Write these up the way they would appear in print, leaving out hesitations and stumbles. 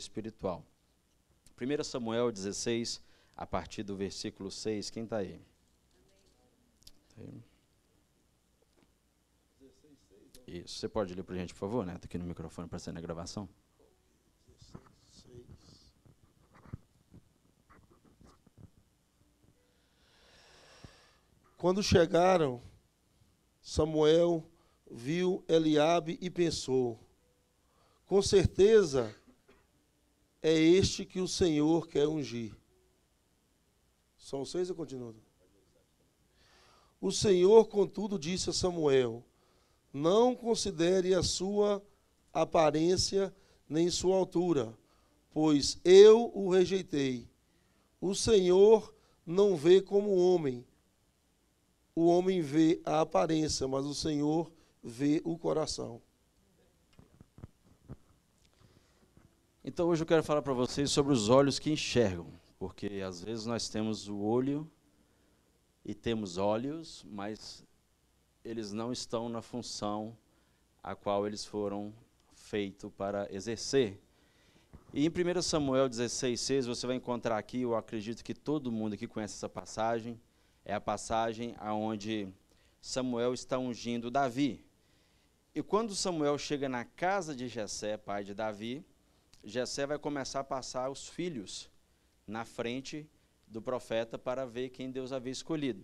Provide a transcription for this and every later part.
espiritual. 1 Samuel 16, a partir do versículo 6, quem está aí? Isso, você pode ler para a gente, por favor, Neto, aqui no microfone, para ser na gravação. Quando chegaram, Samuel viu Eliabe e pensou: com certeza é este que o Senhor quer ungir. São 6 ou continua? O Senhor, contudo, disse a Samuel: não considere a sua aparência nem sua altura, pois eu o rejeitei. O Senhor não vê como homem. O homem vê a aparência, mas o Senhor vê o coração. Então hoje eu quero falar para vocês sobre os olhos que enxergam, porque às vezes nós temos o olho e temos olhos, mas eles não estão na função a qual eles foram feitos para exercer. E em 1 Samuel 16,6 você vai encontrar aqui, eu acredito que todo mundo aqui conhece essa passagem, é a passagem onde Samuel está ungindo Davi. E quando Samuel chega na casa de Jessé, pai de Davi, Jessé vai começar a passar os filhos na frente do profeta para ver quem Deus havia escolhido.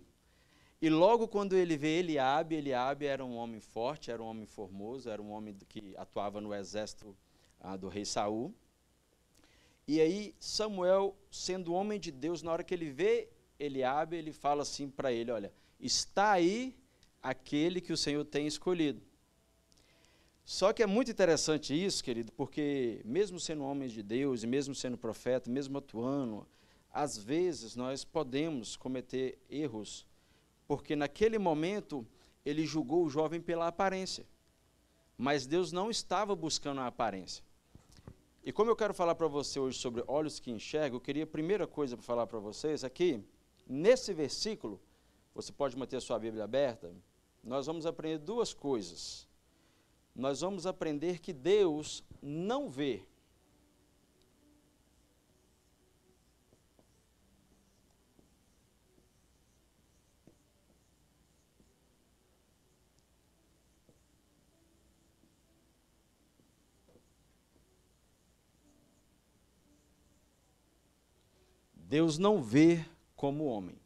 E logo quando ele vê Eliabe era um homem forte, era um homem formoso, era um homem que atuava no exército do rei Saul. E aí Samuel, sendo homem de Deus, na hora que ele vê Eliabe, ele fala assim para ele: olha, está aí aquele que o Senhor tem escolhido. Só que é muito interessante isso, querido, porque mesmo sendo homens de Deus, e mesmo sendo profeta, mesmo atuando, às vezes nós podemos cometer erros, porque naquele momento ele julgou o jovem pela aparência, mas Deus não estava buscando a aparência. E como eu quero falar para você hoje sobre olhos que enxergam, eu queria a primeira coisa para falar para vocês aqui, nesse versículo, você pode manter a sua Bíblia aberta, nós vamos aprender duas coisas. Nós vamos aprender que Deus não vê. Deus não vê como homem.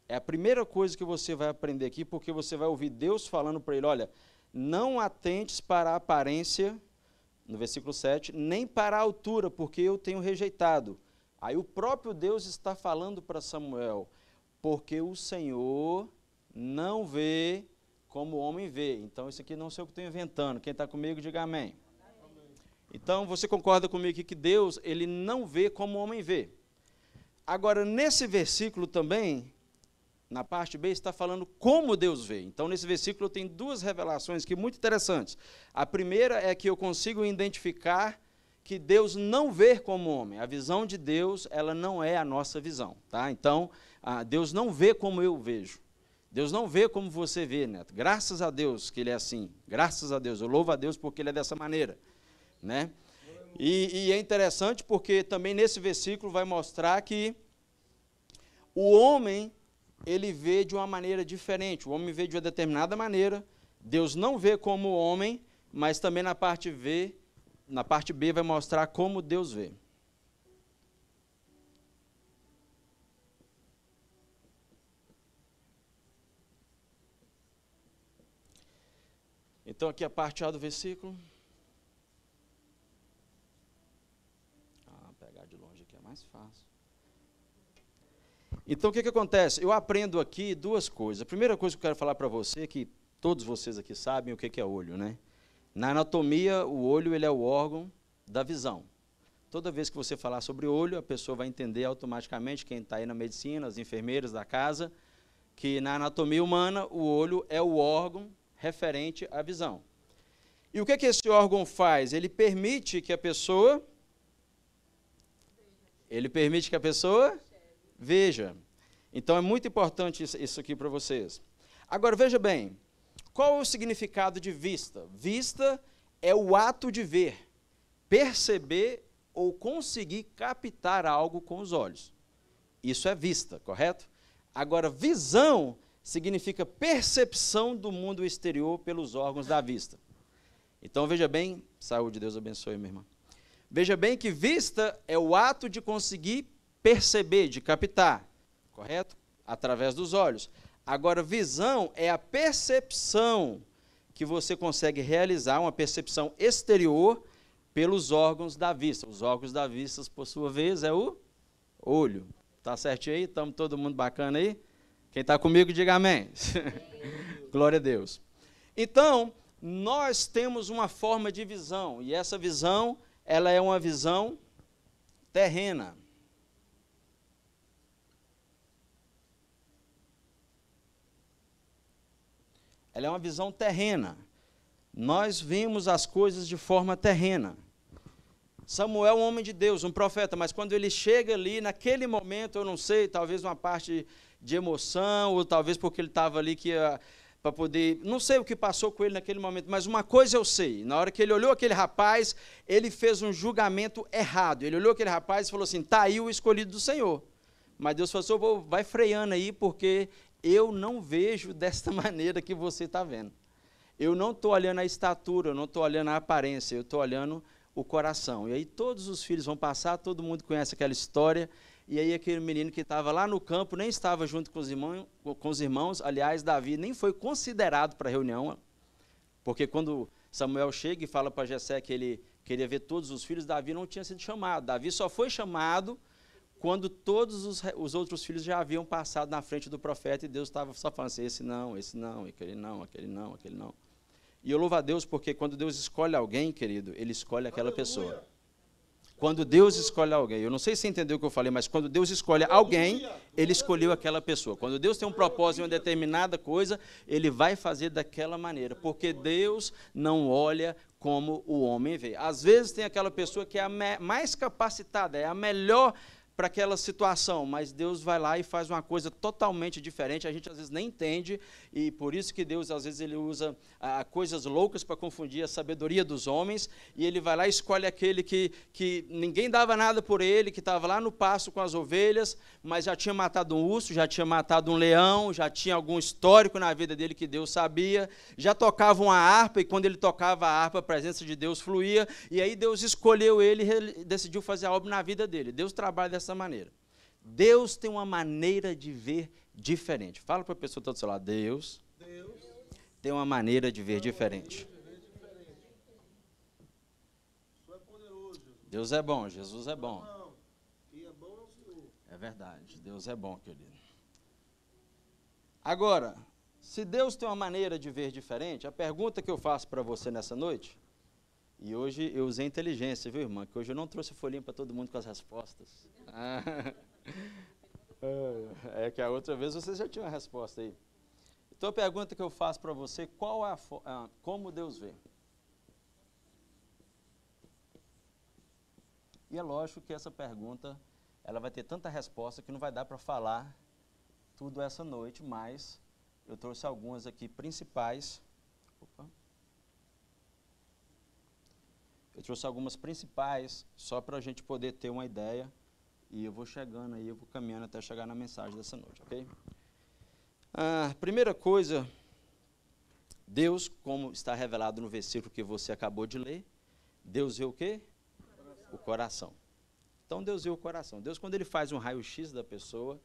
É a primeira coisa que você vai aprender aqui, porque você vai ouvir Deus falando para ele: olha, não atentes para a aparência, no versículo 7, nem para a altura, porque eu tenho rejeitado. Aí o próprio Deus está falando para Samuel: porque o Senhor não vê como o homem vê. Então isso aqui não sei o que estou inventando. Quem está comigo, diga amém. Então você concorda comigo aqui que Deus, ele não vê como o homem vê. Agora, nesse versículo também, na parte B, está falando como Deus vê. Então, nesse versículo, tem duas revelações que muito interessantes. A primeira é que eu consigo identificar que Deus não vê como homem. A visão de Deus, ela não é a nossa visão. Tá? Então, Deus não vê como eu vejo. Deus não vê como você vê, Neto. Graças a Deus que Ele é assim. Graças a Deus. Eu louvo a Deus porque Ele é dessa maneira. Né? E é interessante porque também nesse versículo vai mostrar que o homem, ele vê de uma maneira diferente. O homem vê de uma determinada maneira. Deus não vê como o homem, mas também na parte B vai mostrar como Deus vê. Então aqui a parte A do versículo. Pegar de longe aqui é mais fácil. Então, o que acontece? Eu aprendo aqui duas coisas. A primeira coisa que eu quero falar para você é que todos vocês aqui sabem o que é olho, né? Na anatomia, o olho ele é o órgão da visão. Toda vez que você falar sobre olho, a pessoa vai entender automaticamente, quem está aí na medicina, as enfermeiras da casa, que na anatomia humana, o olho é o órgão referente à visão. E o que esse órgão faz? Ele permite que a pessoa veja. Então é muito importante isso aqui para vocês. Agora veja bem, qual é o significado de vista? Vista é o ato de ver, perceber ou conseguir captar algo com os olhos. Isso é vista, correto? Agora, visão significa percepção do mundo exterior pelos órgãos da vista. Então, veja bem, saúde, Deus abençoe, minha irmã. Veja bem que vista é o ato de conseguir perceber, de captar, correto? Através dos olhos. Agora, visão é a percepção que você consegue realizar, uma percepção exterior, pelos órgãos da vista. Os órgãos da vista, por sua vez, é o olho. Está certinho aí? Estamos todo mundo bacana aí? Quem está comigo, diga amém. Glória a Deus. Então, nós temos uma forma de visão, e essa visão, ela é uma visão terrena. Ela é uma visão terrena. Nós vimos as coisas de forma terrena. Samuel é um homem de Deus, um profeta, mas quando ele chega ali, naquele momento, eu não sei, talvez uma parte de emoção, ou talvez porque ele estava ali para poder, não sei o que passou com ele naquele momento, mas uma coisa eu sei, na hora que ele olhou aquele rapaz, ele fez um julgamento errado. Ele olhou aquele rapaz e falou assim, está aí o escolhido do Senhor. Mas Deus falou assim, vai freando aí, porque eu não vejo desta maneira que você está vendo. Eu não estou olhando a estatura, eu não estou olhando a aparência, eu estou olhando o coração. E aí todos os filhos vão passar, todo mundo conhece aquela história, e aí aquele menino que estava lá no campo, nem estava junto com os irmãos, aliás, Davi nem foi considerado para a reunião, porque quando Samuel chega e fala para Jessé que ele queria ver todos os filhos, Davi não tinha sido chamado. Davi só foi chamado quando todos os outros filhos já haviam passado na frente do profeta, e Deus estava só falando assim, esse não, aquele não, aquele não, aquele não. E eu louvo a Deus porque quando Deus escolhe alguém, querido, Ele escolhe aquela pessoa. Quando Deus escolhe alguém, eu não sei se você entendeu o que eu falei, mas quando Deus escolhe alguém, Ele escolheu aquela pessoa. Quando Deus tem um propósito em uma determinada coisa, Ele vai fazer daquela maneira, porque Deus não olha como o homem vê. Às vezes tem aquela pessoa que é a mais capacitada, é a melhor para aquela situação, mas Deus vai lá e faz uma coisa totalmente diferente, a gente às vezes nem entende, e por isso que Deus às vezes ele usa coisas loucas para confundir a sabedoria dos homens, e ele vai lá e escolhe aquele que ninguém dava nada por ele, que estava lá no pasto com as ovelhas, mas já tinha matado um urso, já tinha matado um leão, já tinha algum histórico na vida dele que Deus sabia, já tocava uma harpa, e quando ele tocava a harpa, a presença de Deus fluía, e aí Deus escolheu ele e decidiu fazer a obra na vida dele. Deus trabalha dessa maneira. Deus tem uma maneira de ver diferente. Fala para a pessoa que está do seu lado, Deus tem uma maneira de ver diferente. Deus é bom, Jesus é bom. É verdade, Deus é bom, querido. Agora, se Deus tem uma maneira de ver diferente, a pergunta que eu faço para você nessa noite, e hoje eu usei inteligência, viu, irmã? Que hoje eu não trouxe folhinha para todo mundo com as respostas. É que a outra vez você já tinha uma resposta aí. Então a pergunta que eu faço para você, como Deus vê? E é lógico que essa pergunta, ela vai ter tanta resposta que não vai dar para falar tudo essa noite, mas eu trouxe algumas aqui principais. Eu trouxe algumas principais, só para a gente poder ter uma ideia, e eu vou chegando aí, eu vou caminhando até chegar na mensagem dessa noite, ok? Primeira coisa, Deus, como está revelado no versículo que você acabou de ler, Deus vê o quê? O coração. Então, Deus vê o coração. Deus, quando Ele faz um raio-x da pessoa,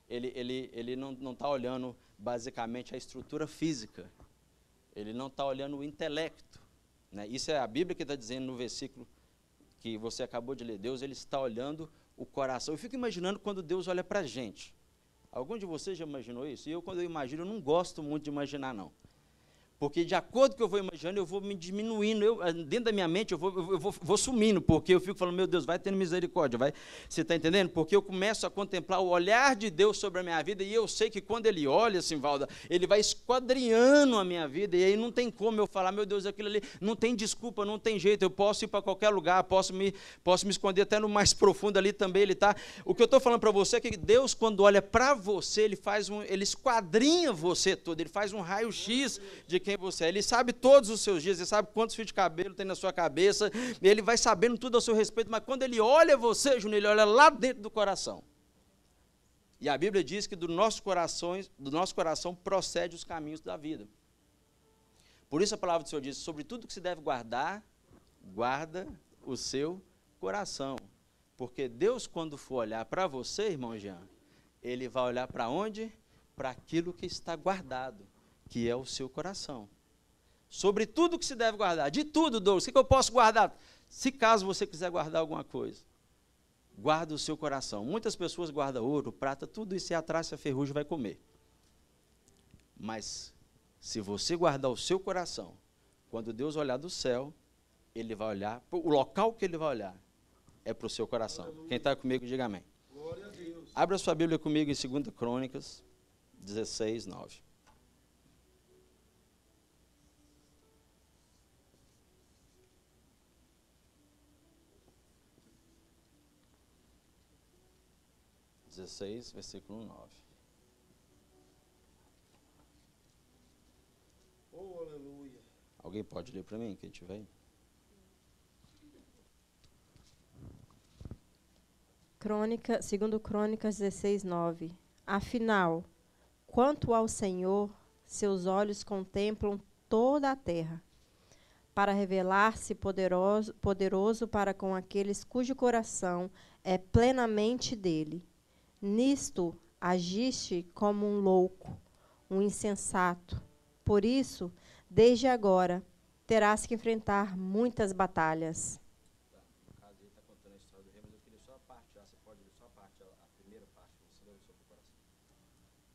Ele não está olhando basicamente a estrutura física, Ele não está olhando o intelecto. Isso é a Bíblia que está dizendo no versículo que você acabou de ler. Deus, Ele está olhando o coração. Eu fico imaginando quando Deus olha para a gente. Algum de vocês já imaginou isso? E eu, quando eu imagino, eu não gosto muito de imaginar, não. Porque de acordo com o que eu vou imaginando, eu vou me diminuindo, dentro da minha mente eu vou sumindo, porque eu fico falando, meu Deus, vai tendo misericórdia, vai. Você está entendendo? Porque eu começo a contemplar o olhar de Deus sobre a minha vida, e eu sei que quando Ele olha, Simvalda, Ele vai esquadrinhando a minha vida, e aí não tem como eu falar, meu Deus, aquilo ali, não tem desculpa, não tem jeito, eu posso ir para qualquer lugar, posso me esconder até no mais profundo ali também, Ele está. O que eu estou falando para você é que Deus, quando olha para você, Ele esquadrinha você todo, Ele faz um raio-x de quem você é. Ele sabe todos os seus dias, ele sabe quantos fios de cabelo tem na sua cabeça, ele vai sabendo tudo a seu respeito, mas quando ele olha você, Júnior, ele olha lá dentro do coração. E a Bíblia diz que do nosso coração procede os caminhos da vida. Por isso a palavra do Senhor diz, sobre tudo que se deve guardar, guarda o seu coração. Porque Deus, quando for olhar para você, irmão Jean, Ele vai olhar para onde? Para aquilo que está guardado, que é o seu coração. Sobre tudo que se deve guardar, de tudo, Douglas, o que eu posso guardar? Se caso você quiser guardar alguma coisa, guarda o seu coração. Muitas pessoas guardam ouro, prata, tudo isso, e atrás a ferrugem vai comer. Mas, se você guardar o seu coração, quando Deus olhar do céu, Ele vai olhar, o local que Ele vai olhar é para o seu coração. Aleluia. Quem está comigo, diga amém. Glória a Deus. Abra sua Bíblia comigo em 2 Crônicas 16, 9. Versículo 9. Oh, aleluia. Alguém pode ler para mim, quem tiver aí? Segundo Crônicas 16, 9. Afinal, quanto ao Senhor, seus olhos contemplam toda a terra, para revelar-se poderoso para com aqueles cujo coração é plenamente dele. Nisto agiste como um louco, um insensato. Por isso, desde agora, terás que enfrentar muitas batalhas.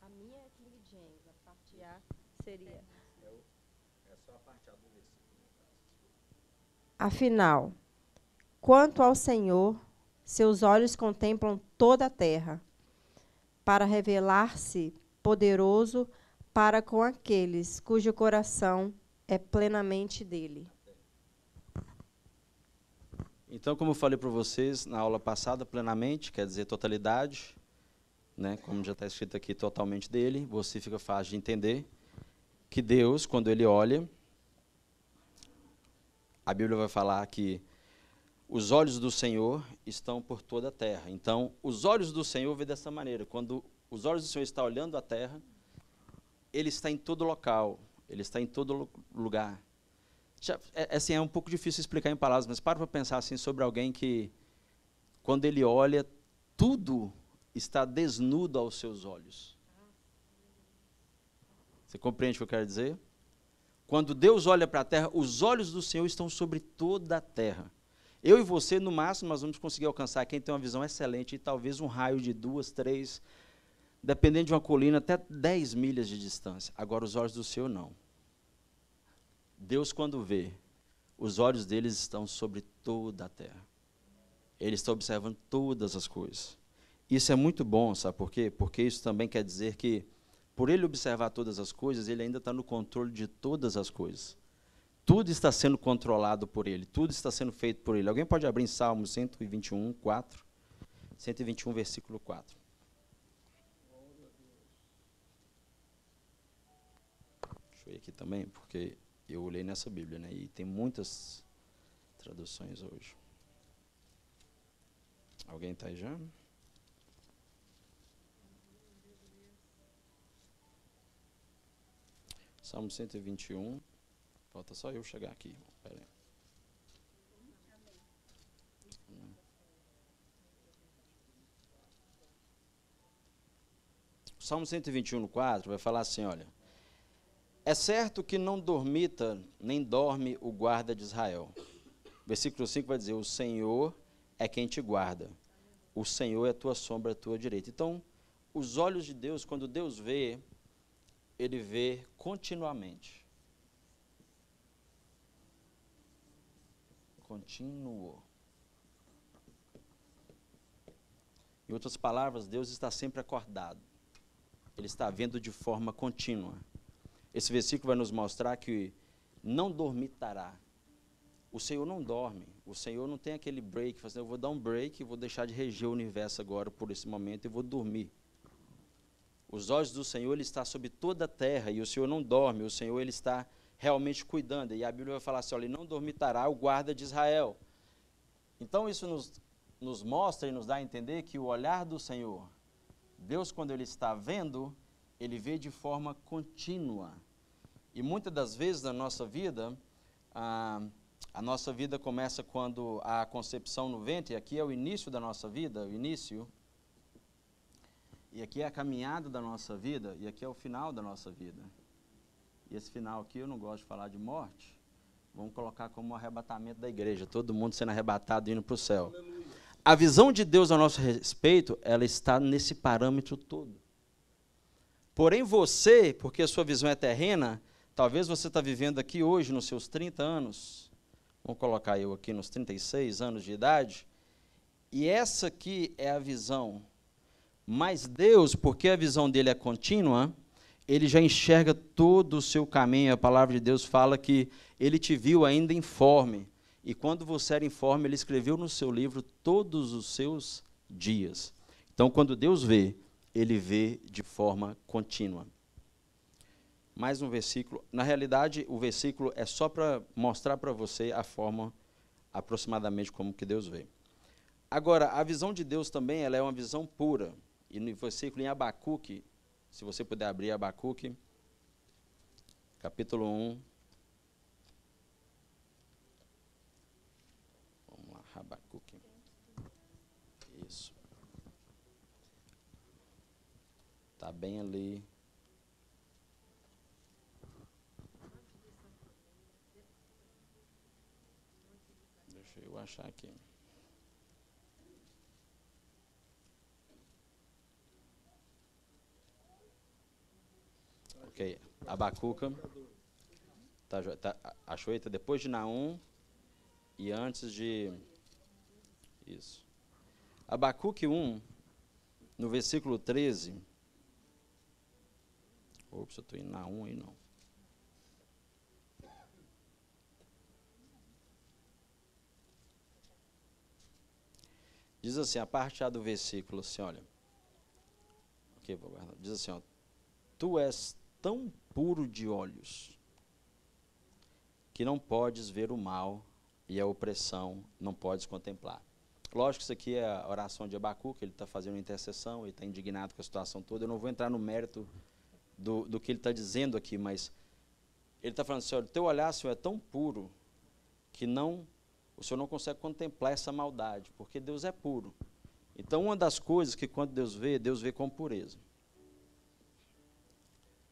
A minha é King James, a parte A seria... É só a parte A do versículo. Afinal, quanto ao Senhor, seus olhos contemplam toda a terra, para revelar-se poderoso para com aqueles cujo coração é plenamente dele. Então, como eu falei para vocês na aula passada, plenamente quer dizer totalidade, né? Como já está escrito aqui, totalmente dele, você fica fácil de entender que Deus, quando Ele olha, a Bíblia vai falar que os olhos do Senhor estão por toda a terra. Então, os olhos do Senhor vê dessa maneira. Quando os olhos do Senhor estão olhando a terra, Ele está em todo local, Ele está em todo lugar. Assim, é um pouco difícil explicar em palavras, mas para pensar assim sobre alguém que, quando ele olha, tudo está desnudo aos seus olhos. Você compreende o que eu quero dizer? Quando Deus olha para a terra, os olhos do Senhor estão sobre toda a terra. Eu e você, no máximo, nós vamos conseguir alcançar quem tem uma visão excelente, e talvez um raio de 2, 3, dependendo de uma colina, até 10 milhas de distância. Agora, os olhos do Senhor, não. Deus, quando vê, os olhos deles estão sobre toda a terra. Ele está observando todas as coisas. Isso é muito bom, sabe por quê? Porque isso também quer dizer que, por Ele observar todas as coisas, Ele ainda está no controle de todas as coisas. Tudo está sendo controlado por Ele, tudo está sendo feito por Ele. Alguém pode abrir em Salmo 121, 4? 121, versículo 4. Deixa eu ir aqui também, porque eu olhei nessa Bíblia, né? E tem muitas traduções hoje. Alguém está aí já? Salmo 121. Falta só eu chegar aqui. Espera aí. O Salmo 121, 4, vai falar assim, olha. É certo que não dormita, nem dorme o guarda de Israel. Versículo 5 vai dizer, o Senhor é quem te guarda. O Senhor é a tua sombra, a tua direita. Então, os olhos de Deus, quando Deus vê, Ele vê continuamente. Continuo. Em outras palavras, Deus está sempre acordado. Ele está vendo de forma contínua. Esse versículo vai nos mostrar que não dormitará. O Senhor não dorme. O Senhor não tem aquele break, eu vou dar um break e vou deixar de reger o universo agora por esse momento e vou dormir. Os olhos do Senhor, Ele está sobre toda a terra, e o Senhor não dorme, o Senhor, Ele está realmente cuidando. E a Bíblia vai falar assim, olha, não dormitará o guarda de Israel. Então isso nos mostra e nos dá a entender que o olhar do Senhor, Deus quando Ele está vendo, Ele vê de forma contínua. E muitas das vezes na nossa vida, a nossa vida começa quando a concepção no ventre, e aqui é o início da nossa vida, o início, e aqui é a caminhada da nossa vida, e aqui é o final da nossa vida. E esse final aqui eu não gosto de falar de morte, vamos colocar como um arrebatamento da igreja, todo mundo sendo arrebatado indo para o céu. Aleluia. A visão de Deus a nosso respeito, ela está nesse parâmetro todo. Porém você, porque a sua visão é terrena, talvez você está vivendo aqui hoje nos seus 30 anos, vamos colocar eu aqui nos 36 anos de idade, e essa aqui é a visão. Mas Deus, porque a visão dele é contínua, ele já enxerga todo o seu caminho. A palavra de Deus fala que ele te viu ainda informe. E quando você era informe, ele escreveu no seu livro todos os seus dias. Então, quando Deus vê, ele vê de forma contínua. Mais um versículo. Na realidade, o versículo é só para mostrar para você a forma, aproximadamente, como que Deus vê. Agora, a visão de Deus também ela é uma visão pura. E no versículo em Abacuque, se você puder abrir Abacuque, capítulo 1. Vamos lá, Abacuque. Isso. Está bem ali. Deixa eu achar aqui. Ok, Abacuca, achou? Está depois de Naum e antes de... Isso. Abacuque 1, no versículo 13... Ops, eu estou em Naum aí não. Diz assim, a parte A do versículo, assim, olha. Ok, vou guardar. Diz assim, ó. Tu és tão puro de olhos que não podes ver o mal e a opressão não podes contemplar. Lógico que isso aqui é a oração de Abacuque, ele está fazendo intercessão, ele está indignado com a situação toda. Eu não vou entrar no mérito do que ele está dizendo aqui, mas ele está falando assim, olha, o teu olhar, Senhor, é tão puro que o Senhor não consegue contemplar essa maldade, porque Deus é puro. Então, uma das coisas que quando Deus vê com pureza.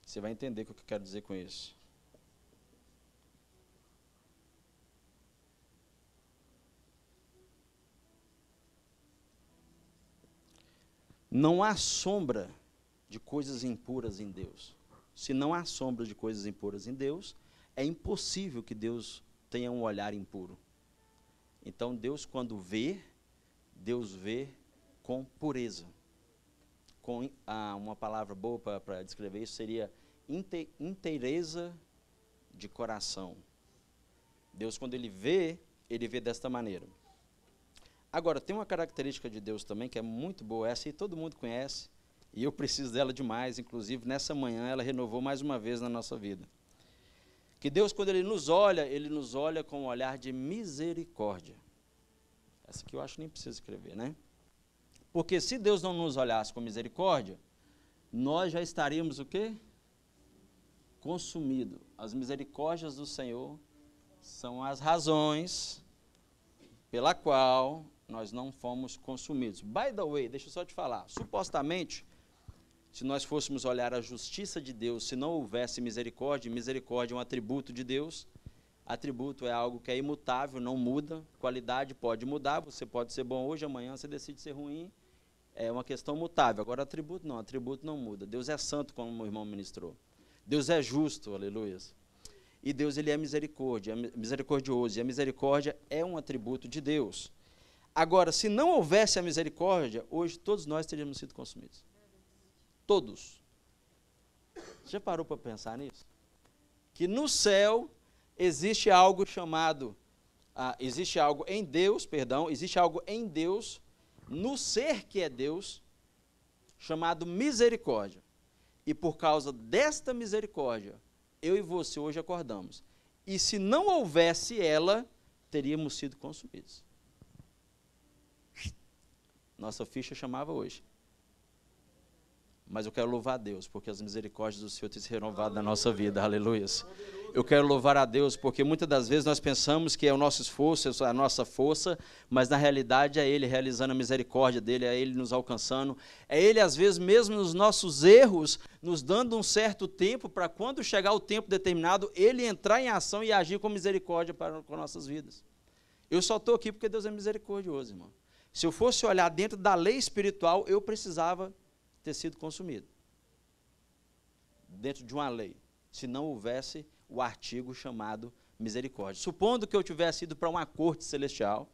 Você vai entender o que eu quero dizer com isso. Não há sombra de coisas impuras em Deus. Se não há sombra de coisas impuras em Deus, é impossível que Deus tenha um olhar impuro. Então, Deus, quando vê, Deus vê com pureza. Com uma palavra boa para descrever isso seria inteireza de coração. Deus, quando ele vê desta maneira. Agora, tem uma característica de Deus também que é muito boa, essa aí todo mundo conhece, e eu preciso dela demais, inclusive nessa manhã ela renovou mais uma vez na nossa vida. Que Deus, quando ele nos olha com um olhar de misericórdia. Essa aqui eu acho que nem precisa escrever, né? Porque se Deus não nos olhasse com misericórdia, nós já estaríamos o quê? Consumido. As misericórdias do Senhor são as razões pela qual nós não fomos consumidos. By the way, deixa eu só te falar, supostamente, se nós fôssemos olhar a justiça de Deus, se não houvesse misericórdia, misericórdia é um atributo de Deus, atributo é algo que é imutável, não muda, qualidade pode mudar, você pode ser bom hoje, amanhã você decide ser ruim, é uma questão mutável. Agora, atributo não muda. Deus é santo, como o irmão ministrou. Deus é justo, aleluia. E Deus, ele é misericordioso, e a misericórdia é um atributo de Deus. Agora, se não houvesse a misericórdia, hoje todos nós teríamos sido consumidos. Todos. Você já parou para pensar nisso? Que no céu existe algo chamado, existe algo em Deus, no ser que é Deus, chamado misericórdia. E por causa desta misericórdia, eu e você hoje acordamos. E se não houvesse ela, teríamos sido consumidos. Nossa ficha chamava hoje. Mas eu quero louvar a Deus, porque as misericórdias do Senhor têm se renovado na nossa vida. Aleluia. Eu quero louvar a Deus, porque muitas das vezes nós pensamos que é o nosso esforço, é a nossa força, mas na realidade é Ele realizando a misericórdia dEle, é Ele nos alcançando, é Ele às vezes mesmo nos nossos erros, nos dando um certo tempo, para quando chegar o tempo determinado, Ele entrar em ação e agir com misericórdia com nossas vidas. Eu só estou aqui porque Deus é misericordioso, irmão. Se eu fosse olhar dentro da lei espiritual, eu precisava ter sido consumido. Dentro de uma lei. Se não houvesse o artigo chamado misericórdia. Supondo que eu tivesse ido para uma corte celestial,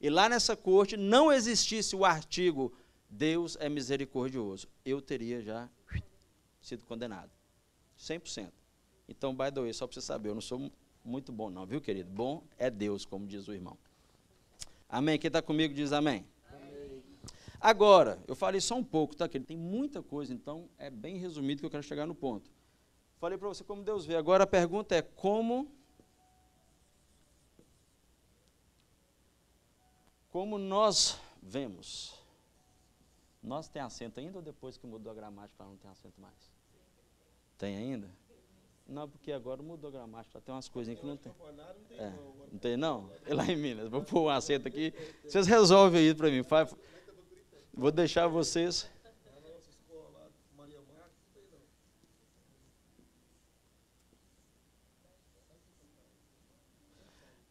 e lá nessa corte não existisse o artigo Deus é misericordioso, eu teria já sido condenado. 100%. Então, by the way, só para você saber, eu não sou muito bom não, viu, querido? Bom é Deus, como diz o irmão. Amém? Quem está comigo diz amém. Amém. Agora, eu falei só um pouco, tá, querido? Tem muita coisa, então é bem resumido que eu quero chegar no ponto. Falei para você como Deus vê. Agora a pergunta é como nós vemos. Nós tem acento ainda ou depois que mudou a gramática não tem acento mais? Tem ainda? Não, porque agora mudou a gramática, tem umas coisinhas que não tem. Não tem não? É lá em Minas, vou pôr um acento aqui. Vocês resolvem aí para mim. Vou deixar vocês.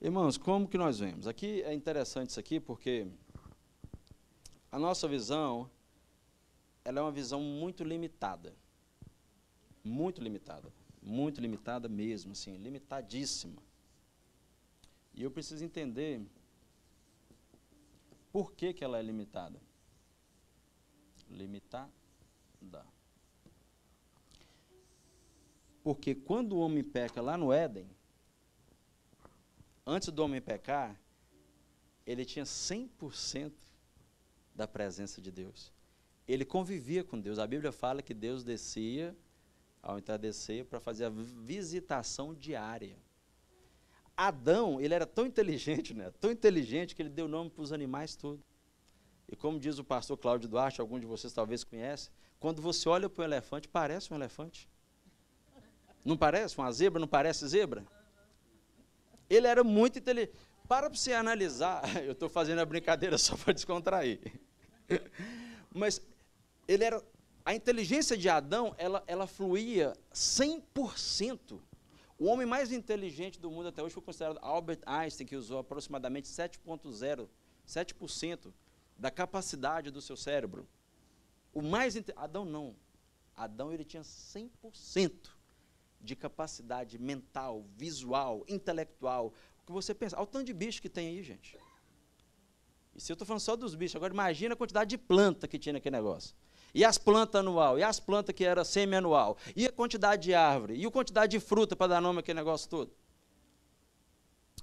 Irmãos, como que nós vemos? Aqui é interessante isso aqui, porque a nossa visão, ela é uma visão muito limitada. Muito limitada. Muito limitada mesmo, assim, limitadíssima. E eu preciso entender por que ela é limitada. Limitada. Porque quando o homem peca lá no Éden, antes do homem pecar, ele tinha 100% da presença de Deus. Ele convivia com Deus. A Bíblia fala que Deus descia, ao entardecer, para fazer a visitação diária. Adão, ele era tão inteligente, né? Tão inteligente que ele deu nome para os animais todos. E como diz o pastor Cláudio Duarte, algum de vocês talvez conhecem, quando você olha para um elefante, parece um elefante. Não parece? Uma zebra não parece zebra? Ele era muito inteligente. Para você analisar, eu estou fazendo a brincadeira só para descontrair. Mas ele era, a inteligência de Adão, ela fluía 100%. O homem mais inteligente do mundo até hoje foi considerado Albert Einstein, que usou aproximadamente 7% da capacidade do seu cérebro. O mais Adão não. Adão ele tinha 100% de capacidade mental, visual, intelectual. O que você pensa? Olha o tanto de bicho que tem aí, gente. E se eu estou falando só dos bichos, agora imagina a quantidade de planta que tinha naquele negócio. E as plantas anual, e as plantas que era semi-anual, e a quantidade de árvore, e a quantidade de fruta para dar nome àquele negócio todo.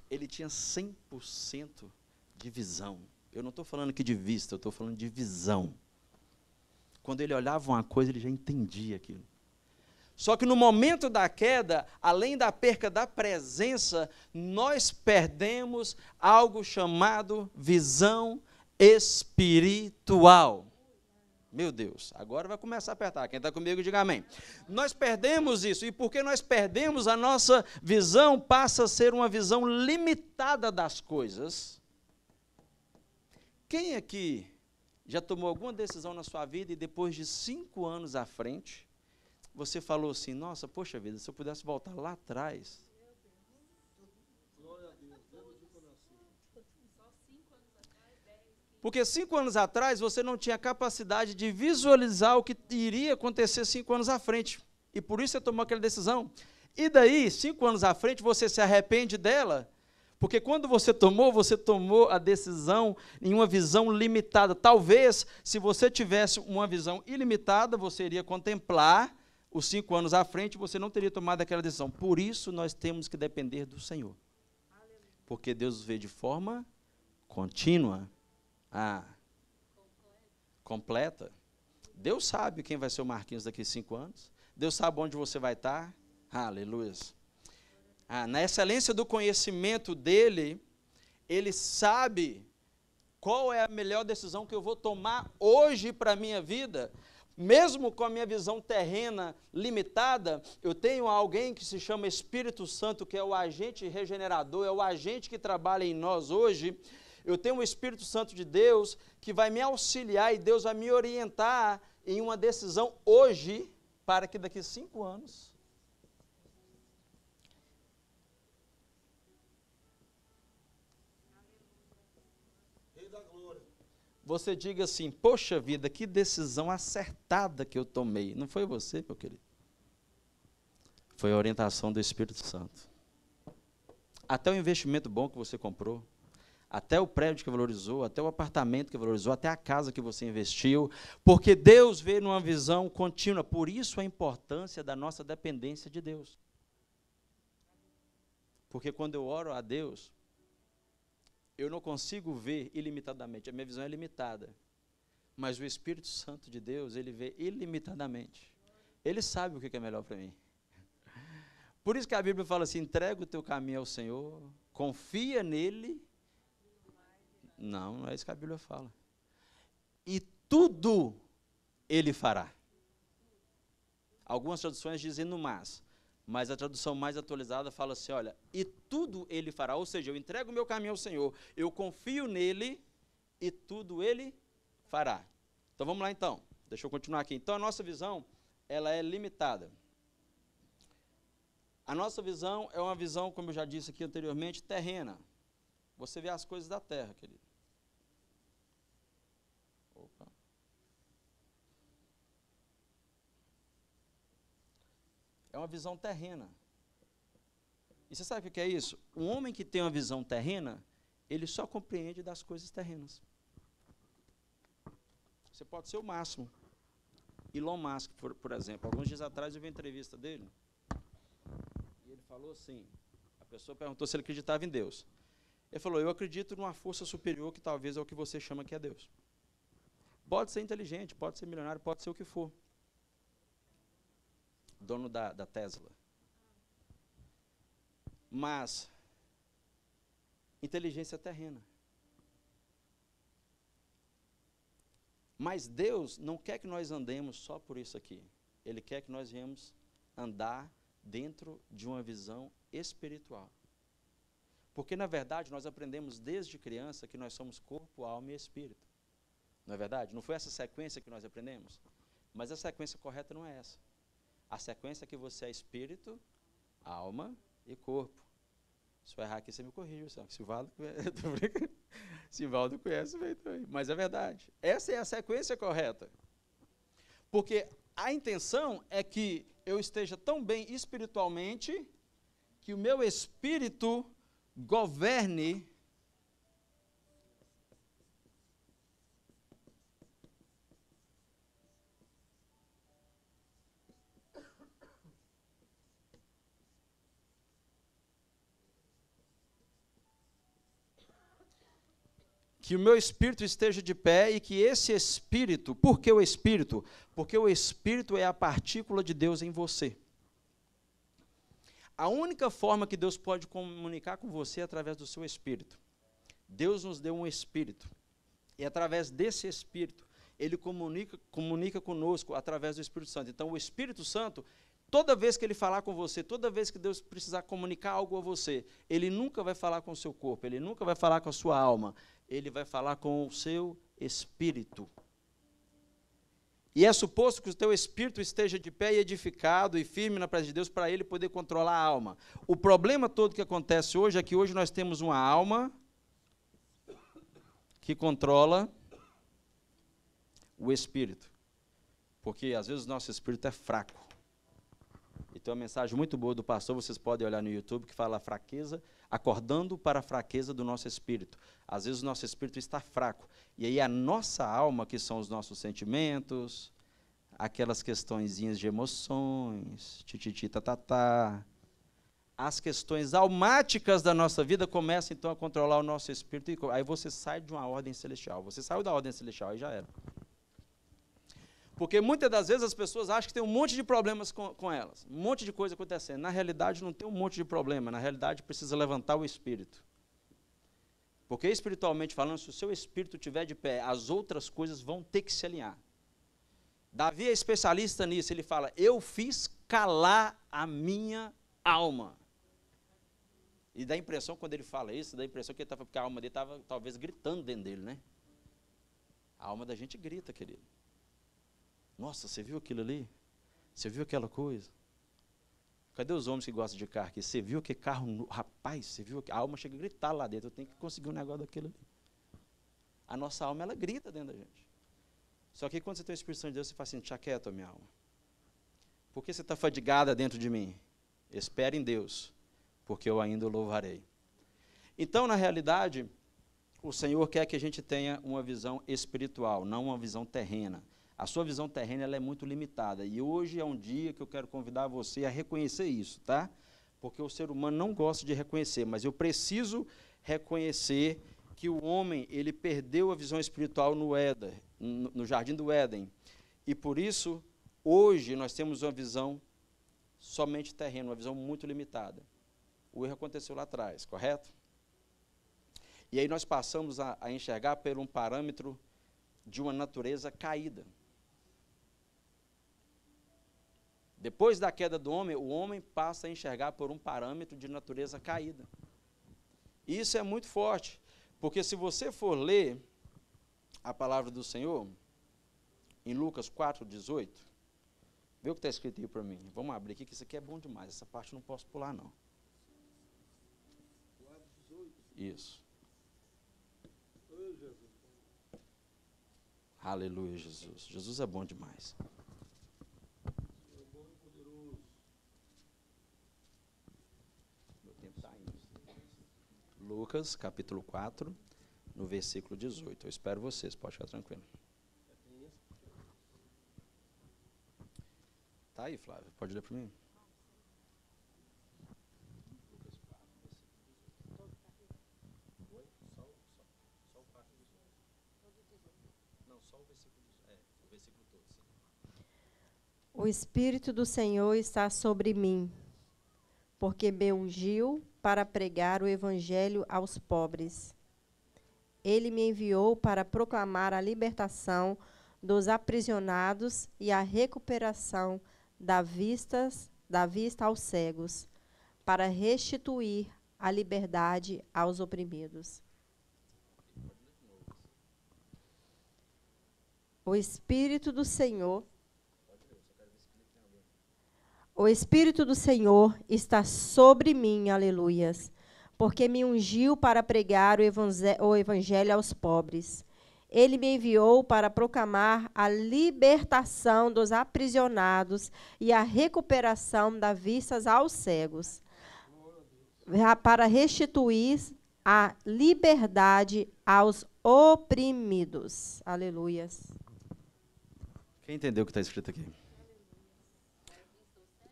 Ele tinha 100% de visão. Eu não estou falando aqui de vista, eu estou falando de visão. Quando ele olhava uma coisa, ele já entendia aquilo. Só que no momento da queda, além da perca da presença, nós perdemos algo chamado visão espiritual. Meu Deus, agora vai começar a apertar. Quem está comigo, diga amém. Nós perdemos isso, e porque nós perdemos, a nossa visão passa a ser uma visão limitada das coisas. Quem aqui já tomou alguma decisão na sua vida e depois de 5 anos à frente, você falou assim, nossa, poxa vida, se eu pudesse voltar lá atrás. Porque 5 anos atrás você não tinha capacidade de visualizar o que iria acontecer 5 anos à frente. E por isso você tomou aquela decisão. E daí, 5 anos à frente, você se arrepende dela. Porque quando você tomou a decisão em uma visão limitada. Talvez, se você tivesse uma visão ilimitada, você iria contemplar os 5 anos à frente, você não teria tomado aquela decisão. Por isso, nós temos que depender do Senhor. Porque Deus vê de forma contínua. Completa. Deus sabe quem vai ser o Marquinhos daqui a 5 anos. Deus sabe onde você vai estar. Aleluia. Na excelência do conhecimento dele, ele sabe qual é a melhor decisão que eu vou tomar hoje para a minha vida. Mesmo com a minha visão terrena limitada, eu tenho alguém que se chama Espírito Santo, que é o agente regenerador, é o agente que trabalha em nós hoje. Eu tenho o Espírito Santo de Deus que vai me auxiliar e Deus vai me orientar em uma decisão hoje, para que daqui a 5 anos você diga assim: poxa vida, que decisão acertada que eu tomei. Não foi você, meu querido. Foi a orientação do Espírito Santo. Até o investimento bom que você comprou, até o prédio que valorizou, até o apartamento que valorizou, até a casa que você investiu, porque Deus veio numa visão contínua. Por isso a importância da nossa dependência de Deus. Porque quando eu oro a Deus, eu não consigo ver ilimitadamente, a minha visão é limitada. Mas o Espírito Santo de Deus, ele vê ilimitadamente. Ele sabe o que é melhor para mim. Por isso que a Bíblia fala assim: entrega o teu caminho ao Senhor, confia nele. Não é isso que a Bíblia fala. E tudo ele fará. Algumas traduções dizem no mas a tradução mais atualizada fala assim: olha, e tudo ele fará. Ou seja, eu entrego o meu caminho ao Senhor, eu confio nele e tudo ele fará. Então vamos lá então, deixa eu continuar aqui. Então a nossa visão, ela é limitada. A nossa visão é uma visão, como eu já disse aqui anteriormente, terrena. Você vê as coisas da terra, querido. Opa. É uma visão terrena. E você sabe o que é isso? Um homem que tem uma visão terrena, ele só compreende das coisas terrenas. Você pode ser o máximo. Elon Musk, por exemplo. Alguns dias atrás eu vi uma entrevista dele. E ele falou assim, a pessoa perguntou se ele acreditava em Deus. Ele falou: eu acredito numa força superior que talvez é o que você chama que é Deus. Pode ser inteligente, pode ser milionário, pode ser o que for. Dono da Tesla. Mas inteligência terrena. Mas Deus não quer que nós andemos só por isso aqui. Ele quer que nós venhamos andar dentro de uma visão espiritual. Porque, na verdade, nós aprendemos desde criança que nós somos corpo, alma e espírito. Não é verdade? Não foi essa sequência que nós aprendemos? Mas a sequência correta não é essa. A sequência é que você é espírito, alma e corpo. Se eu errar aqui, você me corrige. Sivaldo conhece bem também. Mas é verdade. Essa é a sequência correta. Porque a intenção é que eu esteja tão bem espiritualmente que o meu espírito governe que o meu espírito esteja de pé e que esse espírito, por que o espírito? Porque o espírito é a partícula de Deus em você. A única forma que Deus pode comunicar com você é através do seu espírito. Deus nos deu um espírito. E através desse espírito, ele comunica conosco através do Espírito Santo. Então, o Espírito Santo, toda vez que ele falar com você, toda vez que Deus precisar comunicar algo a você, ele nunca vai falar com o seu corpo, ele nunca vai falar com a sua alma, ele vai falar com o seu espírito. E é suposto que o teu espírito esteja de pé e edificado e firme na presença de Deus para ele poder controlar a alma. O problema todo que acontece hoje é que hoje nós temos uma alma que controla o espírito. Porque às vezes o nosso espírito é fraco. E tem uma mensagem muito boa do pastor, vocês podem olhar no YouTube, que fala fraqueza, acordando para a fraqueza do nosso espírito. Às vezes o nosso espírito está fraco. E aí a nossa alma, que são os nossos sentimentos, aquelas questõezinhas de emoções, tititi, tatatá, as questões almáticas da nossa vida começam então a controlar o nosso espírito. E aí você sai de uma ordem celestial. Você saiu da ordem celestial e já era. Porque muitas das vezes as pessoas acham que tem um monte de problemas com elas, um monte de coisa acontecendo. Na realidade, não tem um monte de problema, na realidade, precisa levantar o espírito. Porque espiritualmente falando, se o seu espírito estiver de pé, as outras coisas vão ter que se alinhar. Davi é especialista nisso, ele fala, eu fiz calar a minha alma. E dá a impressão, quando ele fala isso, dá a impressão que ele estava, porque a alma dele estava talvez gritando dentro dele, né? A alma da gente grita, querido. Nossa, você viu aquilo ali? Você viu aquela coisa? Cadê os homens que gostam de carro aqui? Você viu que carro, rapaz, você viu? A alma chega a gritar lá dentro, eu tenho que conseguir um negócio daquilo ali. A nossa alma, ela grita dentro da gente. Só que quando você tem o Espírito Santo de Deus, você fala assim, deixa quieto, minha alma. Por que você está fadigada dentro de mim? Espere em Deus, porque eu ainda o louvarei. Então, na realidade, o Senhor quer que a gente tenha uma visão espiritual, não uma visão terrena. A sua visão terrena ela é muito limitada. E hoje é um dia que eu quero convidar você a reconhecer isso, tá? Porque o ser humano não gosta de reconhecer, mas eu preciso reconhecer que o homem, ele perdeu a visão espiritual no Jardim do Éden. E por isso, hoje, nós temos uma visão somente terrena, uma visão muito limitada. O erro aconteceu lá atrás, correto? E aí nós passamos a enxergar por um parâmetro de uma natureza caída. Depois da queda do homem, o homem passa a enxergar por um parâmetro de natureza caída. E isso é muito forte, porque se você for ler a palavra do Senhor, em Lucas 4:18, vê o que está escrito aí para mim. Vamos abrir aqui, que isso aqui é bom demais, essa parte eu não posso pular, não. Isso. Aleluia, Jesus. Jesus é bom demais. Meu tempo está indo. Lucas, capítulo 4, no versículo 18. Eu espero vocês, pode ficar tranquilo. Está aí, Flávio? Pode ler para mim? O Espírito do Senhor está sobre mim, porque me ungiu para pregar o Evangelho aos pobres. Ele me enviou para proclamar a libertação dos aprisionados e a recuperação da vista aos cegos, para restituir a liberdade aos oprimidos. O Espírito do Senhor está sobre mim, aleluias, porque me ungiu para pregar o Evangelho aos pobres. Ele me enviou para proclamar a libertação dos aprisionados e a recuperação da vista aos cegos, para restituir a liberdade aos oprimidos. Aleluias. Quem entendeu o que está escrito aqui?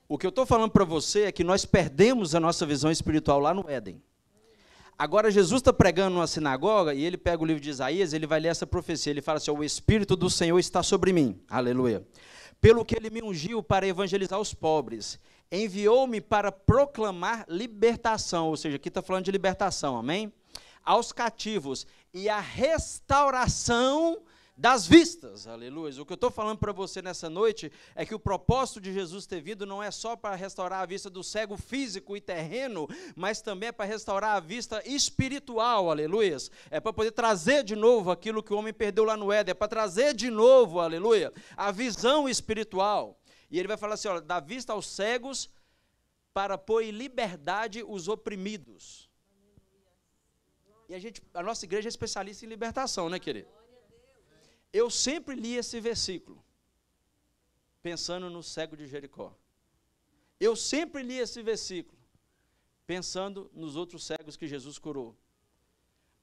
O que eu estou falando para você é que nós perdemos a nossa visão espiritual lá no Éden. Agora, Jesus está pregando numa sinagoga, e ele pega o livro de Isaías, ele vai ler essa profecia, ele fala assim, o Espírito do Senhor está sobre mim, aleluia. Pelo que ele me ungiu para evangelizar os pobres, enviou-me para proclamar libertação, ou seja, aqui está falando de libertação, amém? Aos cativos, e a restauração das vistas, aleluia. O que eu estou falando para você nessa noite é que o propósito de Jesus ter vindo não é só para restaurar a vista do cego físico e terreno, mas também é para restaurar a vista espiritual, aleluia. É para poder trazer de novo aquilo que o homem perdeu lá no Éden, é para trazer de novo, aleluia, a visão espiritual. E ele vai falar assim, olha, dá vista aos cegos para pôr em liberdade os oprimidos. E a nossa igreja é especialista em libertação, né, querido? Eu sempre li esse versículo, pensando no cego de Jericó. Eu sempre li esse versículo, pensando nos outros cegos que Jesus curou.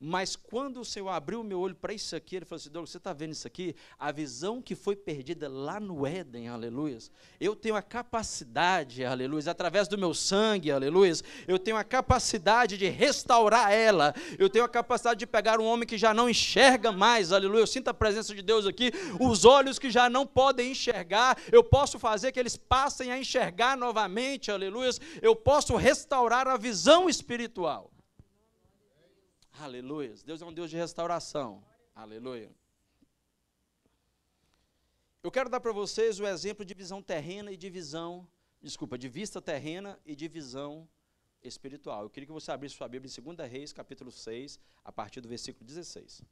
Mas quando o Senhor abriu o meu olho para isso aqui, Ele falou assim, Douglas, você está vendo isso aqui? A visão que foi perdida lá no Éden, aleluia. Eu tenho a capacidade, aleluia, através do meu sangue, aleluia, eu tenho a capacidade de restaurar ela. Eu tenho a capacidade de pegar um homem que já não enxerga mais, aleluia. Eu sinto a presença de Deus aqui. Os olhos que já não podem enxergar, eu posso fazer que eles passem a enxergar novamente, aleluia. Eu posso restaurar a visão espiritual. Aleluia. Deus é um Deus de restauração. Aleluia. Eu quero dar para vocês o exemplo de visão terrena e de visão, de vista terrena e de visão espiritual. Eu queria que você abrisse sua Bíblia em 2 Reis, capítulo 6, a partir do versículo 16.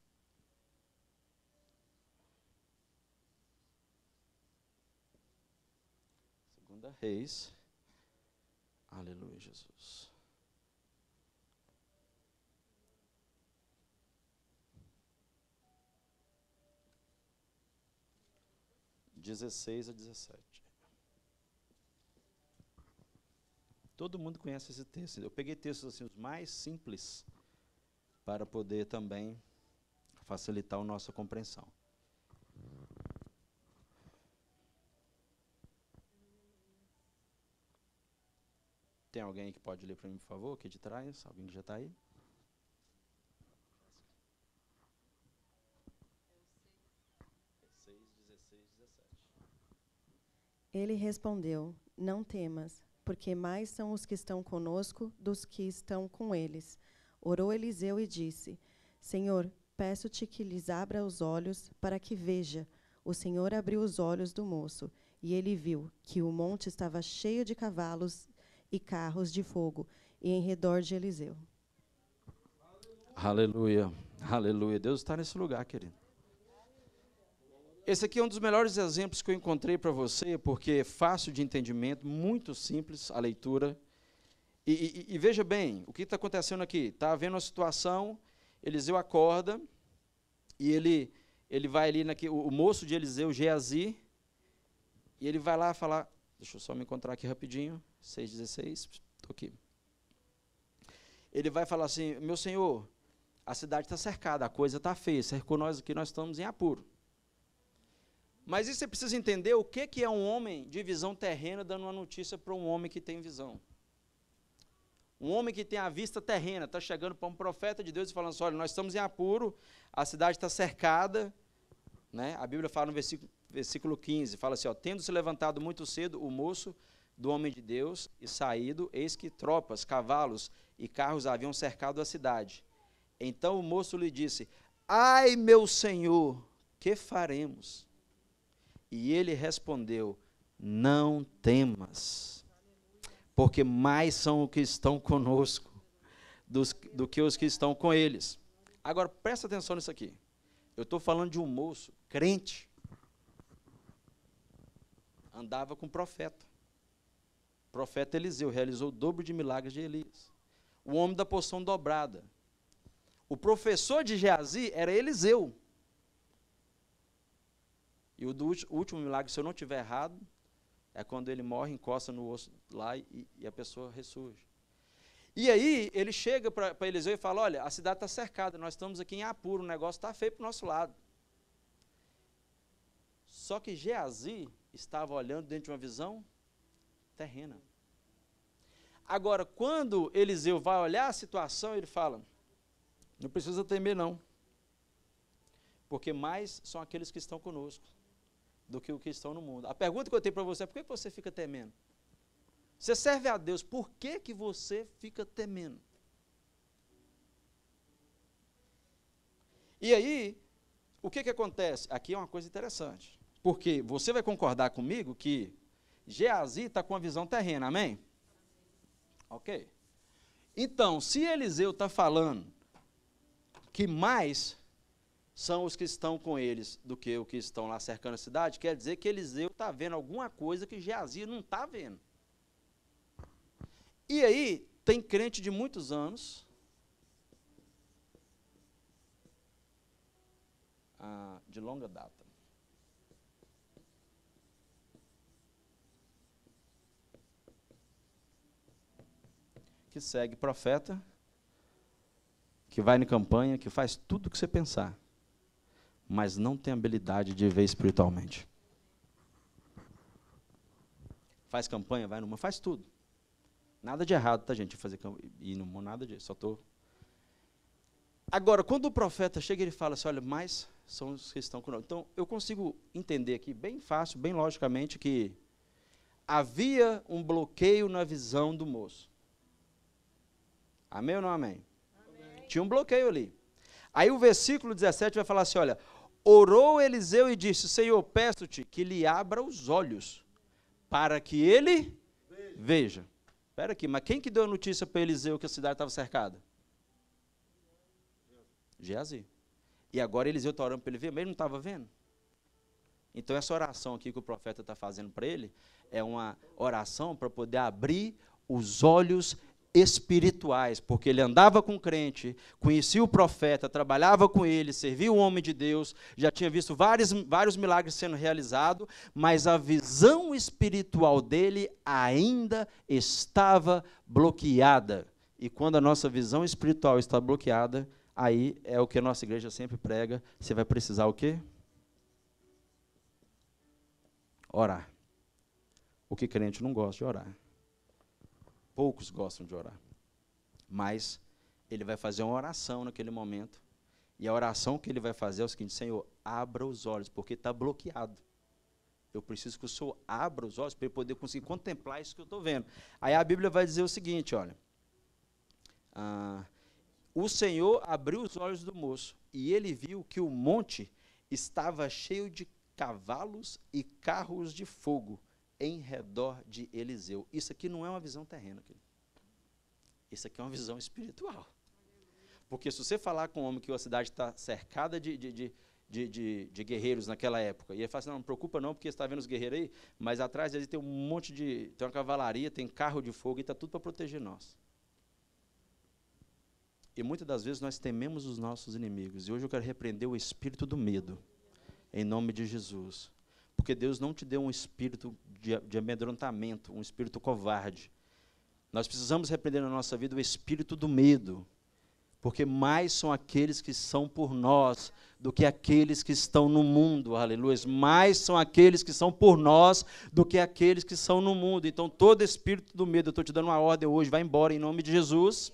2 Reis. Aleluia, Jesus. 16 a 17. Todo mundo conhece esse texto. Eu peguei textos assim, os mais simples, para poder também facilitar a nossa compreensão. Tem alguém que pode ler para mim, por favor, aqui de trás? Alguém que já está aí? Ele respondeu: Não temas, porque mais são os que estão conosco dos que estão com eles. Orou Eliseu e disse: Senhor, peço-te que lhes abra os olhos para que veja. O Senhor abriu os olhos do moço, e ele viu que o monte estava cheio de cavalos e carros de fogo, e em redor de Eliseu. Aleluia, aleluia. Deus está nesse lugar, querido. Esse aqui é um dos melhores exemplos que eu encontrei para você, porque é fácil de entendimento, muito simples a leitura. E veja bem, o que está acontecendo aqui? Está havendo uma situação, Eliseu acorda, e ele vai ali, o moço de Eliseu, Geazi, e ele vai lá falar, deixa eu só me encontrar aqui rapidinho, 6,16, estou aqui. Ele vai falar assim, meu senhor, a cidade está cercada, a coisa está feia, cercou nós aqui, nós estamos em apuro. Mas isso você precisa entender o que é um homem de visão terrena dando uma notícia para um homem que tem visão. Um homem que tem a vista terrena, está chegando para um profeta de Deus e falando assim, olha, nós estamos em apuro, a cidade está cercada, né? A Bíblia fala no versículo 15, fala assim, ó, tendo se levantado muito cedo o moço do homem de Deus e saído, eis que tropas, cavalos e carros haviam cercado a cidade. Então o moço lhe disse, ai meu senhor, que faremos? E ele respondeu, não temas, porque mais são os que estão conosco do que os que estão com eles. Agora, presta atenção nisso aqui. Eu estou falando de um moço crente, andava com o profeta. O profeta Eliseu realizou o dobro de milagres de Elias. O homem da porção dobrada. O professor de Geazi era Eliseu. E o último milagre, se eu não estiver errado, é quando ele morre, encosta no osso lá e a pessoa ressurge. E aí, ele chega para Eliseu e fala, olha, a cidade está cercada, nós estamos aqui em apuro, o negócio está feio para o nosso lado. Só que Geazi estava olhando dentro de uma visão terrena. Agora, quando Eliseu vai olhar a situação, ele fala, não precisa temer não, porque mais são aqueles que estão conosco do que os que estão no mundo. A pergunta que eu tenho para você é, por que você fica temendo? Você serve a Deus, por que você fica temendo? E aí, o que acontece? Aqui é uma coisa interessante, porque você vai concordar comigo que Geazi está com a visão terrena, amém? Ok. Então, se Eliseu está falando que mais são os que estão com eles do que os que estão lá cercando a cidade, quer dizer que Eliseu está vendo alguma coisa que Geazi não está vendo. E aí, tem crente de muitos anos, de longa data, que segue profeta, que vai na campanha, que faz tudo o que você pensar, mas não tem habilidade de ver espiritualmente. Faz campanha, vai numa, faz tudo. Nada de errado, tá, gente? Fazer ir numa, nada disso, só estou... Agora, quando o profeta chega, ele fala assim, olha, mais são os que estão conosco. Então, eu consigo entender aqui, bem fácil, bem logicamente, que havia um bloqueio na visão do moço. Amém ou não amém? Amém. Tinha um bloqueio ali. Aí o versículo 17 vai falar assim, olha, orou Eliseu e disse, Senhor, peço-te que lhe abra os olhos, para que ele veja. Espera aqui, mas quem que deu a notícia para Eliseu que a cidade estava cercada? Geazi. E agora Eliseu está orando para ele ver, mas ele não estava vendo. Então essa oração aqui que o profeta está fazendo para ele, é uma oração para poder abrir os olhos espirituais, porque ele andava com o crente, conhecia o profeta, trabalhava com ele, servia o homem de Deus, já tinha visto vários milagres sendo realizados, mas a visão espiritual dele ainda estava bloqueada. E quando a nossa visão espiritual está bloqueada, aí é o que a nossa igreja sempre prega, você vai precisar o quê? Orar. O que crente não gosta de orar. Poucos gostam de orar. Mas ele vai fazer uma oração naquele momento. E a oração que ele vai fazer é o seguinte, Senhor, abra os olhos, porque está bloqueado. Eu preciso que o Senhor abra os olhos para eu poder conseguir contemplar isso que eu estou vendo. Aí a Bíblia vai dizer o seguinte, olha. O Senhor abriu os olhos do moço, e ele viu que o monte estava cheio de cavalos e carros de fogo em redor de Eliseu. Isso aqui não é uma visão terrena, querido. Isso aqui é uma visão espiritual. Porque se você falar com um homem que a cidade está cercada de guerreiros naquela época, e ele fala assim, não preocupa não, porque você está vendo os guerreiros aí, mas atrás deles tem um monte tem uma cavalaria, tem carro de fogo, e está tudo para proteger nós. E muitas das vezes nós tememos os nossos inimigos, e hoje eu quero repreender o espírito do medo, em nome de Jesus. Porque Deus não te deu um espírito de amedrontamento, um espírito covarde. Nós precisamos repreender na nossa vida o espírito do medo, porque mais são aqueles que são por nós do que aqueles que estão no mundo, aleluia. Mais são aqueles que são por nós do que aqueles que são no mundo. Então, todo espírito do medo, eu estou te dando uma ordem hoje, vai embora em nome de Jesus.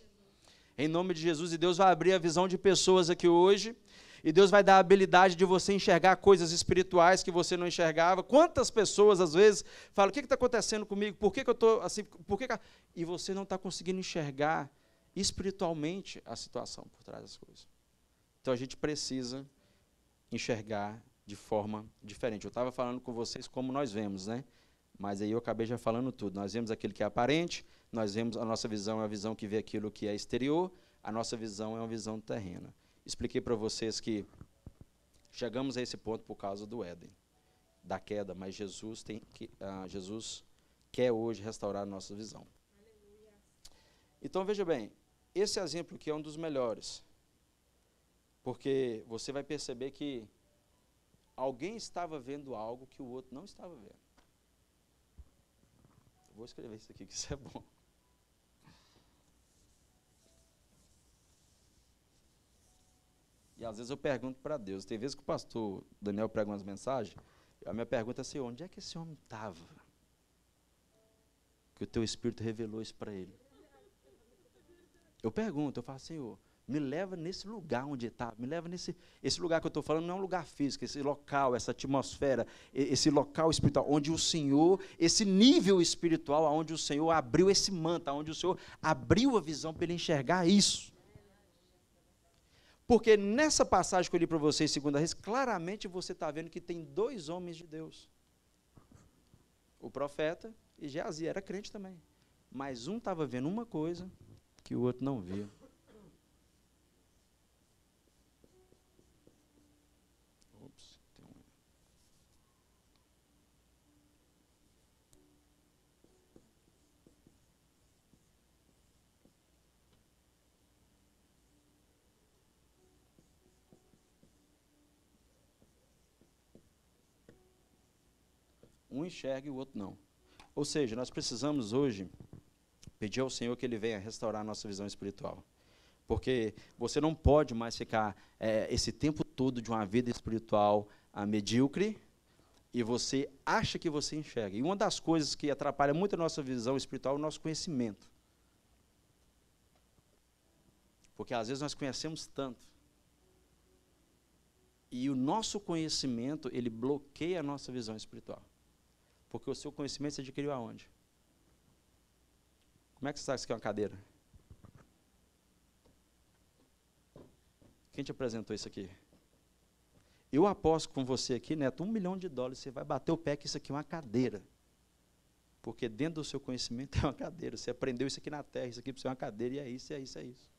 Em nome de Jesus, e Deus vai abrir a visão de pessoas aqui hoje, e Deus vai dar a habilidade de você enxergar coisas espirituais que você não enxergava. Quantas pessoas, às vezes, falam, o que está acontecendo comigo? Por que eu estou assim? E você não está conseguindo enxergar espiritualmente a situação por trás das coisas. Então, a gente precisa enxergar de forma diferente. Eu estava falando com vocês como nós vemos, né? Mas aí eu acabei já falando tudo. Nós vemos aquilo que é aparente, nós vemos, a nossa visão é a visão que vê aquilo que é exterior, a nossa visão é uma visão terrena. Expliquei para vocês que chegamos a esse ponto por causa do Éden, da queda, mas Jesus quer hoje restaurar a nossa visão. Então, veja bem, esse exemplo aqui é um dos melhores, porque você vai perceber que alguém estava vendo algo que o outro não estava vendo. Vou escrever isso aqui, que isso é bom. E às vezes eu pergunto para Deus, tem vezes que o pastor Daniel prega umas mensagens, a minha pergunta é assim, onde é que esse homem estava? Que o teu Espírito revelou isso para ele. Eu pergunto, eu falo, Senhor, me leva nesse lugar onde ele está, me leva esse lugar que eu estou falando, não é um lugar físico, esse local, essa atmosfera, esse local espiritual, onde o Senhor, esse nível espiritual, onde o Senhor abriu esse manto, onde o Senhor abriu a visão para ele enxergar isso. Porque nessa passagem que eu li para vocês, 2 Reis, claramente você está vendo que tem dois homens de Deus. O profeta e Geazi, era crente também. Mas um estava vendo uma coisa que o outro não via. Ops, tem um... Um enxerga e o outro não. Ou seja, nós precisamos hoje pedir ao Senhor que Ele venha restaurar a nossa visão espiritual. Porque você não pode mais ficar esse tempo todo de uma vida espiritual medíocre e você acha que você enxerga. E uma das coisas que atrapalha muito a nossa visão espiritual é o nosso conhecimento. Porque às vezes nós conhecemos tanto. E o nosso conhecimento, ele bloqueia a nossa visão espiritual. Porque o seu conhecimento você adquiriu aonde? Como é que você sabe que isso aqui é uma cadeira? Quem te apresentou isso aqui? Eu aposto com você aqui, Neto, $1 milhão, você vai bater o pé que isso aqui é uma cadeira. Porque dentro do seu conhecimento é uma cadeira. Você aprendeu isso aqui na terra, isso aqui precisa ser uma cadeira, e é isso, é isso, é isso.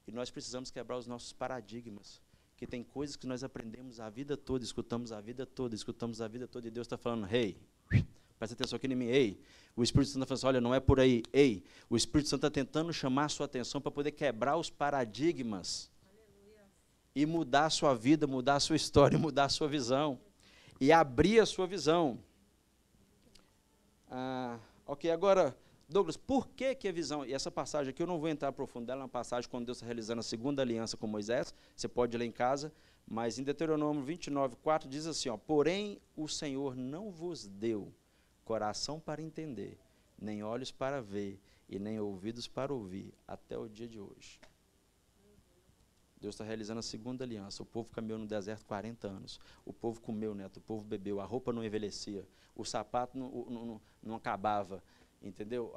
E nós precisamos quebrar os nossos paradigmas. Que tem coisas que nós aprendemos a vida toda, escutamos a vida toda, e Deus está falando, hey, presta atenção aqui em mim, ei. O Espírito Santo está falando assim, olha, não é por aí, ei. O Espírito Santo está tentando chamar a sua atenção para poder quebrar os paradigmas. Aleluia. E mudar a sua vida, mudar a sua história, mudar a sua visão. E abrir a sua visão. Ok, agora, Douglas, por que a visão? E essa passagem aqui eu não vou entrar profundo, ela é uma passagem quando Deus está realizando a segunda aliança com Moisés, você pode ler em casa, mas em Deuteronômio 29:4 diz assim, ó, porém o Senhor não vos deu coração para entender, nem olhos para ver, e nem ouvidos para ouvir, até o dia de hoje. Deus está realizando a segunda aliança, o povo caminhou no deserto 40 anos, o povo comeu, Neto, o povo bebeu, a roupa não envelhecia, o sapato não acabava, entendeu?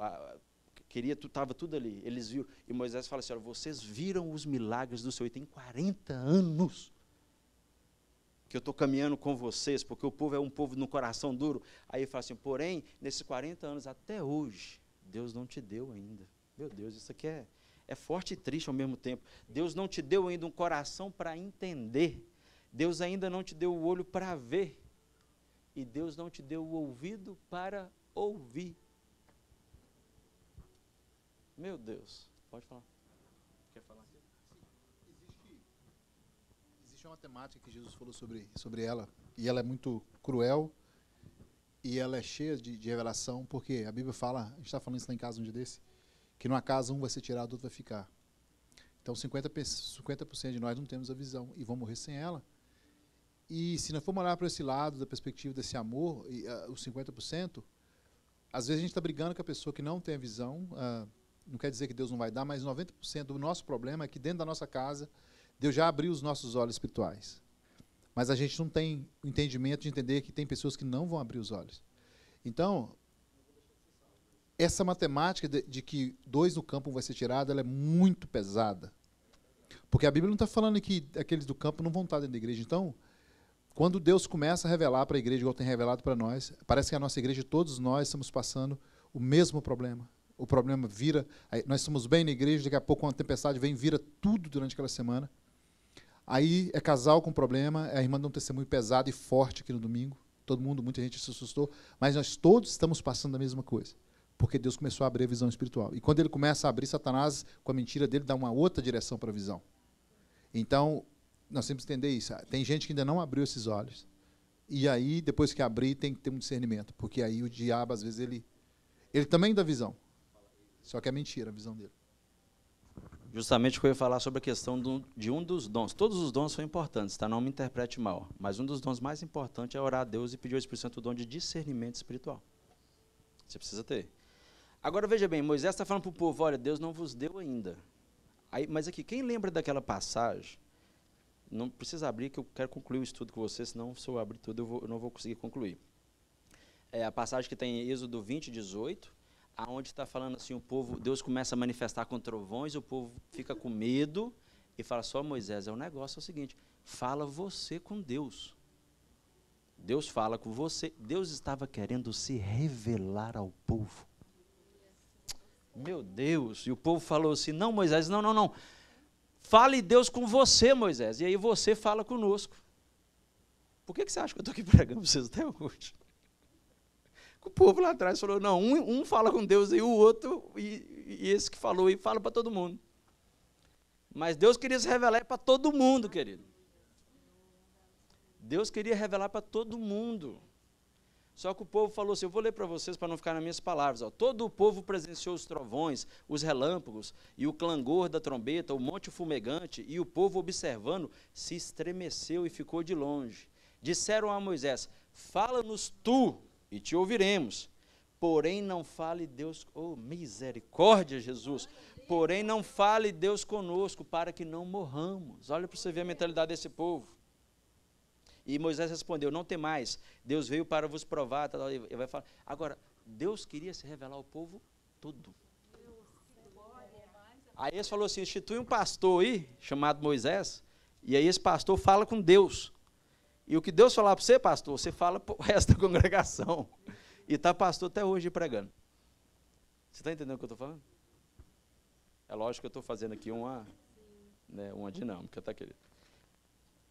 Estava tudo ali, eles viram, e Moisés fala assim, olha, vocês viram os milagres do Senhor, e tem 40 anos que eu estou caminhando com vocês, porque o povo é um povo no coração duro. Aí ele fala assim, porém, nesses 40 anos, até hoje, Deus não te deu ainda. Meu Deus, isso aqui é forte e triste ao mesmo tempo. Deus não te deu ainda um coração para entender. Deus ainda não te deu o olho para ver. E Deus não te deu o ouvido para ouvir. Meu Deus, pode falar. Quer falar? Existe uma temática que Jesus falou sobre ela, e ela é muito cruel, e ela é cheia de revelação, porque a Bíblia fala, a gente está falando isso lá em casa um dia desse, que numa casa um vai ser tirado, outro vai ficar. Então 50% de nós não temos a visão, e vão morrer sem ela. E se nós formos olhar para esse lado, da perspectiva desse amor, os 50%, às vezes a gente está brigando com a pessoa que não tem a visão, não quer dizer que Deus não vai dar, mas 90% do nosso problema é que dentro da nossa casa, Deus já abriu os nossos olhos espirituais. Mas a gente não tem o entendimento de entender que tem pessoas que não vão abrir os olhos. Então, essa matemática de que 2 no campo vai ser tirado, ela é muito pesada. Porque a Bíblia não está falando que aqueles do campo não vão estar dentro da igreja. Então, quando Deus começa a revelar para a igreja, igual tem revelado para nós, parece que a nossa igreja, todos nós, estamos passando o mesmo problema. O problema vira, nós estamos bem na igreja, daqui a pouco uma tempestade vem, vira tudo durante aquela semana. Aí é casal com problema, a irmã dá um testemunho pesado e forte aqui no domingo. Muita gente se assustou, mas nós todos estamos passando a mesma coisa. Porque Deus começou a abrir a visão espiritual. E quando ele começa a abrir, Satanás, com a mentira dele, dá uma outra direção para a visão. Então, nós temos que entender isso. Tem gente que ainda não abriu esses olhos. E aí, depois que abrir, tem que ter um discernimento. Porque aí o diabo, às vezes, ele também dá visão. Só que é mentira a visão dele. Justamente que eu ia falar sobre a questão de um dos dons. Todos os dons são importantes, tá? Não me interprete mal. Mas um dos dons mais importantes é orar a Deus e pedir ao Espírito Santo o dom de discernimento espiritual. Você precisa ter. Agora, veja bem, Moisés está falando para o povo, olha, Deus não vos deu ainda. Aí, mas aqui, quem lembra daquela passagem, não precisa abrir, que eu quero concluir o estudo com você, senão se eu abrir tudo, eu não vou conseguir concluir. É a passagem que tem em Êxodo 20:18, aonde está falando assim, o povo, Deus começa a manifestar com trovões, o povo fica com medo e fala só, Moisés, o negócio é o seguinte, fala você com Deus. Deus fala com você. Deus estava querendo se revelar ao povo. Meu Deus, e o povo falou assim, não, Moisés, não. Fale Deus com você, Moisés, e aí você fala conosco. Por que você acha que eu estou aqui pregando para vocês até hoje? O povo lá atrás falou, não, um fala com Deus e o outro, e esse que falou, e fala para todo mundo. Mas Deus queria se revelar para todo mundo, querido. Deus queria revelar para todo mundo. Só que o povo falou assim, eu vou ler para vocês para não ficar nas minhas palavras. Ó. Todo o povo presenciou os trovões, os relâmpagos e o clangor da trombeta, o monte fumegante, e o povo observando se estremeceu e ficou de longe. Disseram a Moisés, fala-nos tu e te ouviremos. Porém não fale Deus, oh misericórdia Jesus, porém não fale Deus conosco para que não morramos. Olha para você ver a mentalidade desse povo. E Moisés respondeu, não temais, Deus veio para vos provar. Ele vai falar. Agora, Deus queria se revelar ao povo todo. Aí ele falou assim, institui um pastor aí, chamado Moisés, e aí esse pastor fala com Deus. E o que Deus falar para você, pastor, você fala para o resto da congregação. E está pastor até hoje pregando. Você está entendendo o que eu estou falando? É lógico que eu estou fazendo aqui uma dinâmica, tá, querido?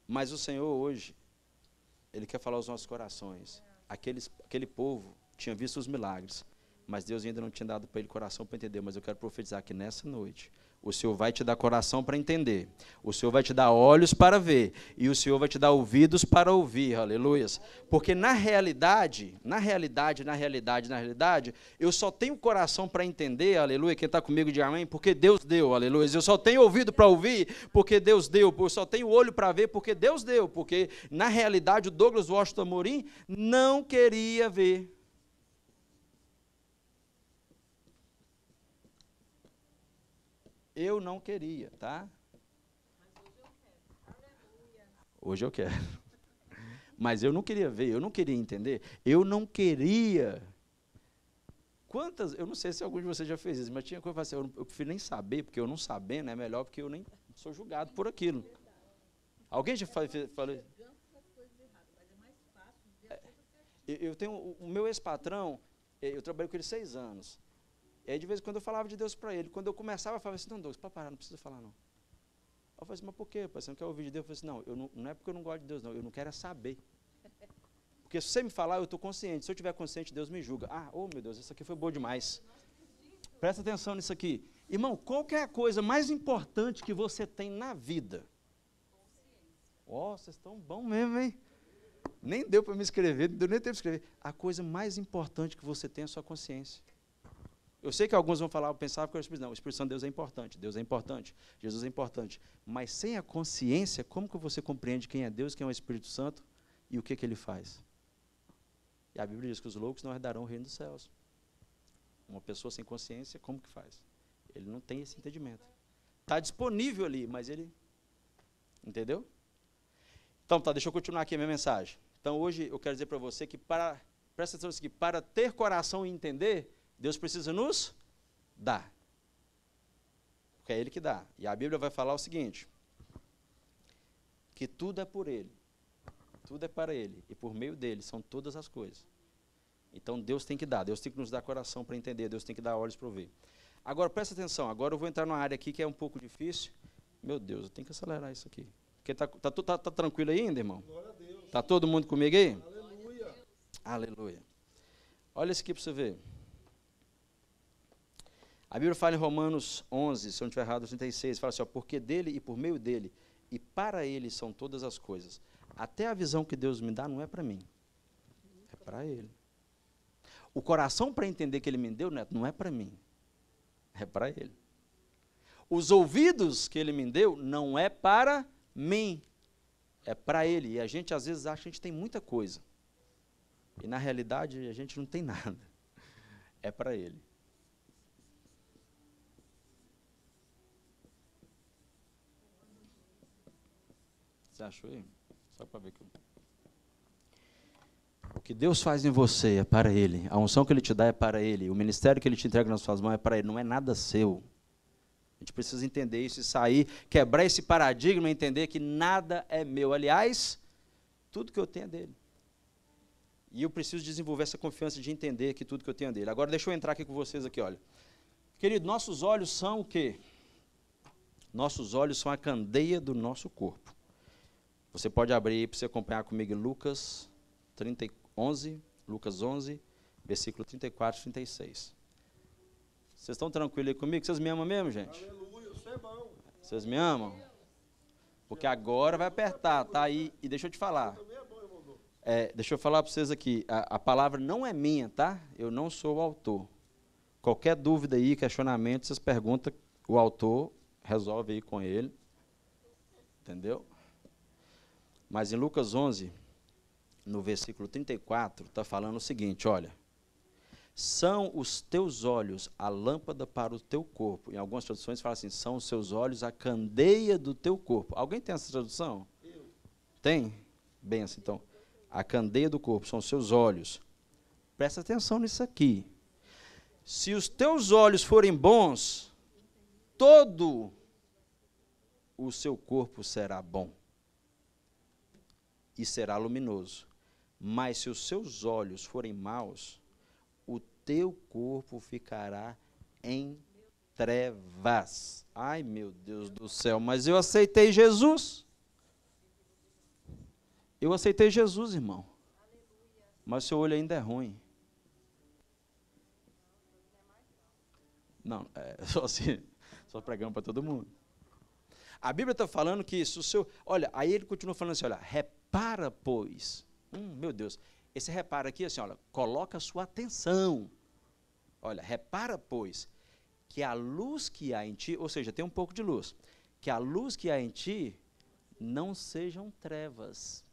Mas o Senhor hoje, Ele quer falar aos nossos corações. Aquele povo tinha visto os milagres, mas Deus ainda não tinha dado para ele coração para entender. Mas eu quero profetizar que nessa noite, o Senhor vai te dar coração para entender, o Senhor vai te dar olhos para ver, e o Senhor vai te dar ouvidos para ouvir, aleluias. Porque na realidade, eu só tenho coração para entender, aleluia, quem está comigo de amém, porque Deus deu, aleluia. Eu só tenho ouvido para ouvir, porque Deus deu, eu só tenho olho para ver, porque Deus deu, porque na realidade o Douglas Washington Amorim não queria ver. Eu não queria, tá? Hoje eu quero. Mas eu não queria ver, eu não queria entender, eu não queria. Quantas, eu não sei se algum de vocês já fez isso, mas tinha coisa que eu prefiro nem saber, porque eu não sabendo é melhor, porque eu nem sou julgado por aquilo. Alguém já falou isso? Eu tenho o meu ex-patrão, eu trabalhei com ele 6 anos. E aí, de vez em quando, eu falava de Deus para ele. Quando eu começava, eu falava assim, não, Deus, para parar, não precisa falar, não. Eu falei assim, mas por quê, pai? Você não quer ouvir de Deus? Eu falei assim, não é porque eu não gosto de Deus, não. Eu não quero é saber. Porque se você me falar, eu estou consciente. Se eu estiver consciente, Deus me julga. Ah, oh, meu Deus, isso aqui foi bom demais. Presta atenção nisso aqui. Irmão, qual que é a coisa mais importante que você tem na vida? Ó, vocês estão bons mesmo, hein? Nem deu para me escrever, não deu nem tempo de escrever. A coisa mais importante que você tem é a sua consciência. Eu sei que alguns vão falar, eu pensava que o Espírito Santo de Deus é importante, Jesus é importante, mas sem a consciência, como que você compreende quem é Deus, quem é o Espírito Santo e o que ele faz? E a Bíblia diz que os loucos não herdarão o reino dos céus. Uma pessoa sem consciência, como que faz? Ele não tem esse entendimento. Está disponível ali, mas ele... Entendeu? Então, tá, deixa eu continuar aqui a minha mensagem. Então, hoje eu quero dizer para você que, presta atenção aqui, para ter coração e entender, Deus precisa nos dar. Porque é Ele que dá. E a Bíblia vai falar o seguinte, que tudo é por Ele, tudo é para Ele, e por meio dEle são todas as coisas. Então Deus tem que dar, Deus tem que nos dar coração para entender, Deus tem que dar olhos para ouvir. Agora, presta atenção, agora eu vou entrar numa área aqui que é um pouco difícil. Meu Deus, eu tenho que acelerar isso aqui. Porque tá tranquilo aí ainda, irmão? Glória a Deus. Tá todo mundo comigo aí? Aleluia. Aleluia. Olha isso aqui para você ver. A Bíblia fala em Romanos 11, se eu não estiver errado, 36, fala assim, ó, porque dele e por meio dele e para ele são todas as coisas. Até a visão que Deus me dá não é para mim, é para ele. O coração para entender que ele me deu, Neto, não é para mim, é para ele. Os ouvidos que ele me deu não é para mim, é para ele. E a gente às vezes acha que a gente tem muita coisa. E na realidade a gente não tem nada, é para ele. Você achou aí? Só para ver que o que Deus faz em você é para Ele. A unção que Ele te dá é para Ele. O ministério que Ele te entrega nas suas mãos é para Ele. Não é nada seu. A gente precisa entender isso e sair, quebrar esse paradigma e entender que nada é meu. Aliás, tudo que eu tenho é dEle. E eu preciso desenvolver essa confiança de entender que tudo que eu tenho é dEle. Agora deixa eu entrar aqui com vocês aqui, olha. Querido, nossos olhos são o quê? Nossos olhos são a candeia do nosso corpo. Você pode abrir para você acompanhar comigo Lucas 11, versículo 34 e 36. Vocês estão tranquilos aí comigo? Vocês me amam mesmo, gente? Aleluia, você é bom. Vocês me amam? Porque agora vai apertar, tá aí. E deixa eu te falar. Deixa eu falar para vocês aqui, a palavra não é minha, tá? Eu não sou o autor. Qualquer dúvida aí, questionamento, vocês perguntam, o autor resolve aí com ele. Entendeu? Mas em Lucas 11, no versículo 34, está falando o seguinte, olha. São os teus olhos a lâmpada para o teu corpo. Em algumas traduções fala assim, são os seus olhos a candeia do teu corpo. Alguém tem essa tradução? Tem? Bem assim, então. A candeia do corpo são os seus olhos. Presta atenção nisso aqui. Se os teus olhos forem bons, todo o seu corpo será bom. E será luminoso. Mas se os seus olhos forem maus, o teu corpo ficará em trevas. Ai, meu Deus do céu, mas eu aceitei Jesus. Eu aceitei Jesus, irmão. Mas seu olho ainda é ruim. Não, só pregando para todo mundo. A Bíblia está falando que isso, olha, aí ele continua falando assim, olha, repara, pois. Meu Deus, esse repara aqui, assim, olha, coloca a sua atenção. Olha, repara, pois, que a luz que há em ti, ou seja, tem um pouco de luz, que a luz que há em ti não sejam trevas.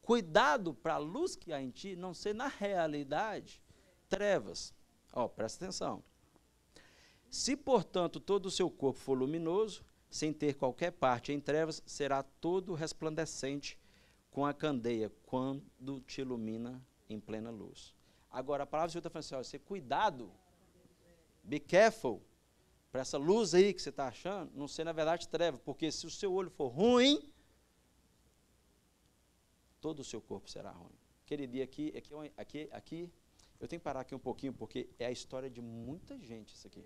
Cuidado para a luz que há em ti não ser, na realidade, trevas. Presta atenção. Se, portanto, todo o seu corpo for luminoso, sem ter qualquer parte em trevas, será todo resplandecente com a candeia, quando te ilumina em plena luz. Agora, a palavra do Senhor está falando assim, cuidado, be careful, para essa luz aí que você está achando, não ser, na verdade, treva, porque se o seu olho for ruim, todo o seu corpo será ruim. Aquele dia aqui, eu tenho que parar aqui um pouquinho, porque é a história de muita gente isso aqui.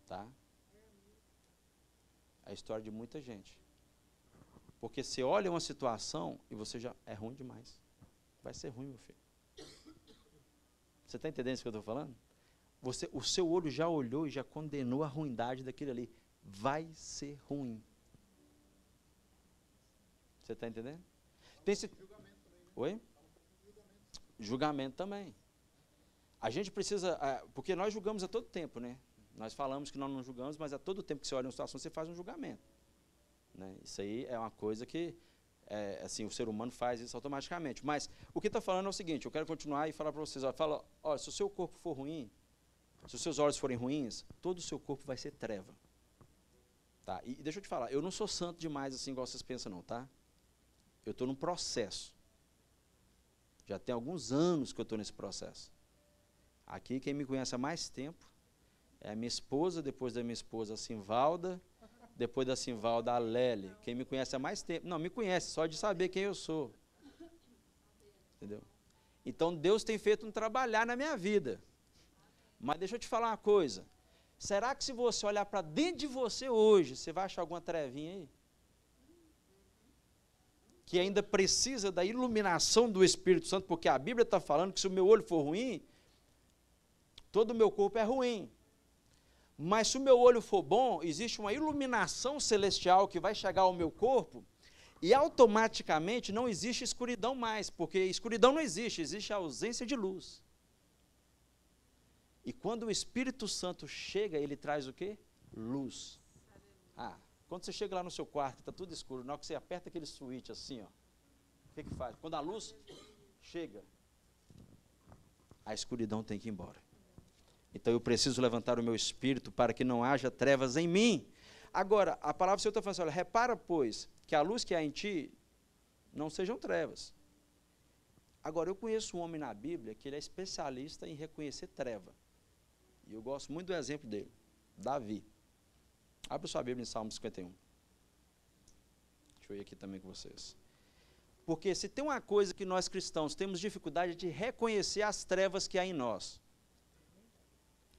Tá? É a história de muita gente. Porque você olha uma situação e você já é ruim demais. Vai ser ruim, meu filho. Você está entendendo isso que eu estou falando? O seu olho já olhou e já condenou a ruindade daquilo ali. Vai ser ruim. Você está entendendo? Julgamento também, né? Oi? Julgamento também. A gente precisa, porque nós julgamos a todo tempo, né? Nós falamos que nós não julgamos, mas a todo tempo que você olha uma situação, você faz um julgamento. Né? Isso aí é uma coisa que, assim, o ser humano faz isso automaticamente. Mas o que está falando é o seguinte, eu quero continuar e falar para vocês, olha, se o seu corpo for ruim, se os seus olhos forem ruins, todo o seu corpo vai ser treva. Tá? E deixa eu te falar, eu não sou santo demais assim, igual vocês pensam não, tá? Eu estou num processo. Já tem alguns anos que eu estou nesse processo. Aqui, quem me conhece há mais tempo, é a minha esposa, depois da minha esposa a Simvalda, depois da Simvalda a Lely. Quem me conhece há mais tempo, não, me conhece só de saber quem eu sou. Entendeu? Então Deus tem feito um trabalhar na minha vida. Mas deixa eu te falar uma coisa, será que se você olhar para dentro de você hoje, você vai achar alguma trevinha aí? Que ainda precisa da iluminação do Espírito Santo, porque a Bíblia está falando que se o meu olho for ruim, todo o meu corpo é ruim. Mas se o meu olho for bom, existe uma iluminação celestial que vai chegar ao meu corpo e automaticamente não existe escuridão mais, porque escuridão não existe, existe a ausência de luz. E quando o Espírito Santo chega, ele traz o quê? Luz. Quando você chega lá no seu quarto, está tudo escuro, na hora que você aperta aquele switch assim, ó, o que faz? Quando a luz chega, a escuridão tem que ir embora. Então eu preciso levantar o meu espírito para que não haja trevas em mim. Agora, a palavra do Senhor está falando assim, olha, repara, pois, que a luz que há em ti não sejam trevas. Agora, eu conheço um homem na Bíblia que ele é especialista em reconhecer treva. E eu gosto muito do exemplo dele, Davi. Abra sua Bíblia em Salmo 51. Deixa eu ir aqui também com vocês. Porque se tem uma coisa que nós cristãos temos dificuldade de reconhecer as trevas que há em nós.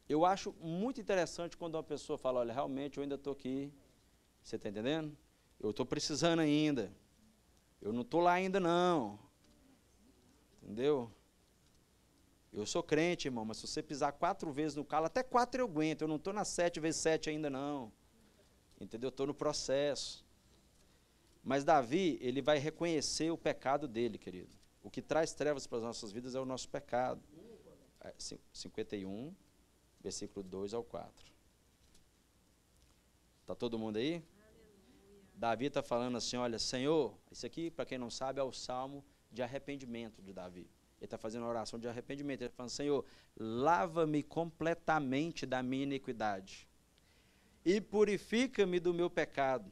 Eu acho muito interessante quando uma pessoa fala, olha, realmente eu ainda estou aqui, você está entendendo? Eu estou precisando ainda, eu não estou lá ainda não, entendeu? Eu sou crente, irmão, mas se você pisar 4 vezes no calo, até 4 eu aguento, eu não estou na 7 vezes 7 ainda não, entendeu? Eu estou no processo. Mas Davi, ele vai reconhecer o pecado dele, querido. O que traz trevas para as nossas vidas é o nosso pecado. 51, versículo 2 ao 4. Está todo mundo aí? Davi está falando assim, olha, Senhor, isso aqui, para quem não sabe, é o salmo de arrependimento de Davi. Ele está fazendo uma oração de arrependimento. Ele está falando, Senhor, lava-me completamente da minha iniquidade e purifica-me do meu pecado.